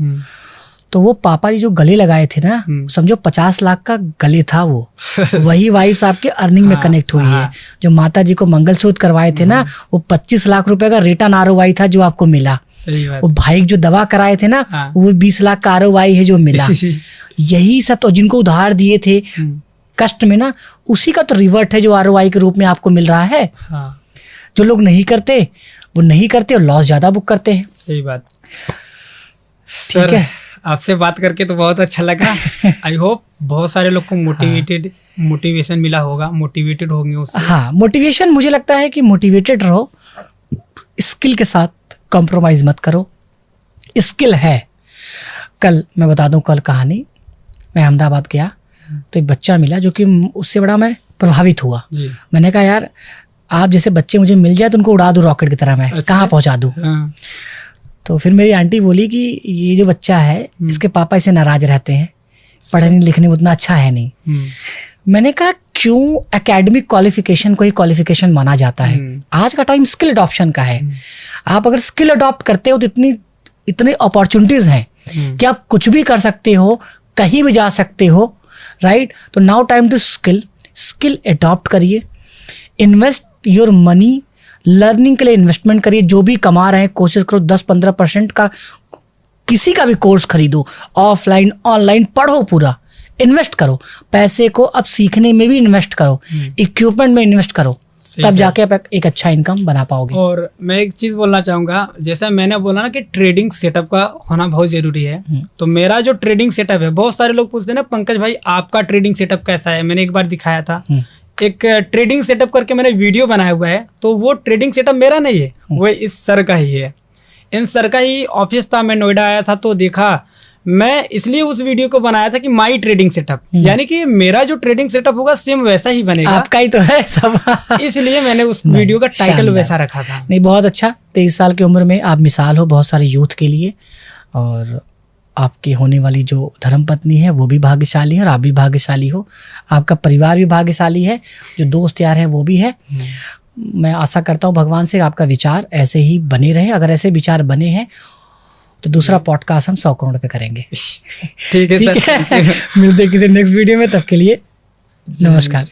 तो वो पापा जी जो गले लगाए थे ना, समझो 50 लाख का गले था वो वही वाइफ आपके अर्निंग में कनेक्ट हुई है। जो माता जी को मंगलसूत्र करवाए थे ना, वो 25 लाख रुपए का रिटर्न ROI था जो आपको मिला। वो भाई जो दवा कराए थे ना, वो 20 लाख का ROI है जो मिला। यही सब तो जिनको उधार दिए थे कष्ट में ना, उसी का तो रिवर्ट है जो ROI के रूप में आपको मिल रहा है। जो लोग नहीं करते वो नहीं करते और लॉस ज्यादा बुक करते हैं। सही बात। ठीक है, आपसे बात करके तो बहुत अच्छा लगा। आई होप बहुत सारे लोग को मोटिवेशन मिला होगा, मोटिवेटेड होंगे उससे। हाँ, मोटिवेशन मुझे लगता है कि मोटिवेटेड रहो, स्किल के साथ कॉम्प्रोमाइज मत करो। स्किल है। कल मैं बता दूं, कल कहानी, मैं अहमदाबाद गया तो एक बच्चा मिला जो कि उससे बड़ा मैं प्रभावित हुआ। मैंने कहा यार आप जैसे बच्चे मुझे मिल जाए तो उनको उड़ा दूं रॉकेट की तरह, मैं कहाँ पहुंचा दूं। तो फिर मेरी आंटी बोली कि ये जो बच्चा है इसके पापा इसे नाराज रहते हैं, पढ़ने लिखने में उतना अच्छा है नहीं। मैंने कहा क्यों एकेडमिक क्वालिफिकेशन को ही क्वालिफिकेशन माना जाता है? आज का टाइम स्किल अडॉप्शन का है। आप अगर स्किल अडॉप्ट करते हो तो इतनी अपॉर्चुनिटीज हैं कि आप कुछ भी कर सकते हो, कहीं भी जा सकते हो, राइट। तो now time to skill adopt करिए, इन्वेस्ट योर मनी, लर्निंग के लिए इन्वेस्टमेंट करिए। जो भी कमा रहे हैं कोशिश करो 10-15% का किसी का भी कोर्स खरीदो, ऑफलाइन ऑनलाइन पढ़ो, पूरा इन्वेस्ट करो। पैसे को अब सीखने में भी इन्वेस्ट करो, इक्विपमेंट में इन्वेस्ट करो, तब जाके आप एक अच्छा इनकम बना पाओगे। और मैं एक चीज बोलना चाहूंगा, जैसा मैंने बोला ना कि ट्रेडिंग सेटअप का होना बहुत जरूरी है। तो मेरा जो ट्रेडिंग सेटअप है, बहुत सारे लोग पूछते हैं ना पंकज भाई आपका ट्रेडिंग सेटअप कैसा है। मैंने एक बार दिखाया था, एक ट्रेडिंग सेटअप करके मैंने वीडियो बनाया हुआ है। तो वो ट्रेडिंग सेटअप मेरा नहीं है, वो इस सर का ही है। इन सर का ही ऑफिस था, मैं नोएडा आया था तो देखा, मैं इसलिए उस वीडियो को बनाया था कि माई ट्रेडिंग सेटअप, यानी कि मेरा जो ट्रेडिंग सेटअप होगा सेम वैसा ही बनेगा, आपका ही तो है सब। इसलिए मैंने उस वीडियो का टाइटल वैसा रखा था। नहीं, बहुत अच्छा। 23 साल की उम्र में आप मिसाल हो बहुत सारे यूथ के लिए, और आपकी होने वाली जो धर्मपत्नी है वो भी भाग्यशाली है और आप भी भाग्यशाली हो, आपका परिवार भी भाग्यशाली है, जो दोस्त यार हैं वो भी है। मैं आशा करता हूँ भगवान से आपका विचार ऐसे ही बने रहे। अगर ऐसे विचार बने हैं तो दूसरा पॉडकास्ट हम 100 करोड़ पे करेंगे। ठीक है। मिलते किसी नेक्स्ट वीडियो में, तब के लिए नमस्कार।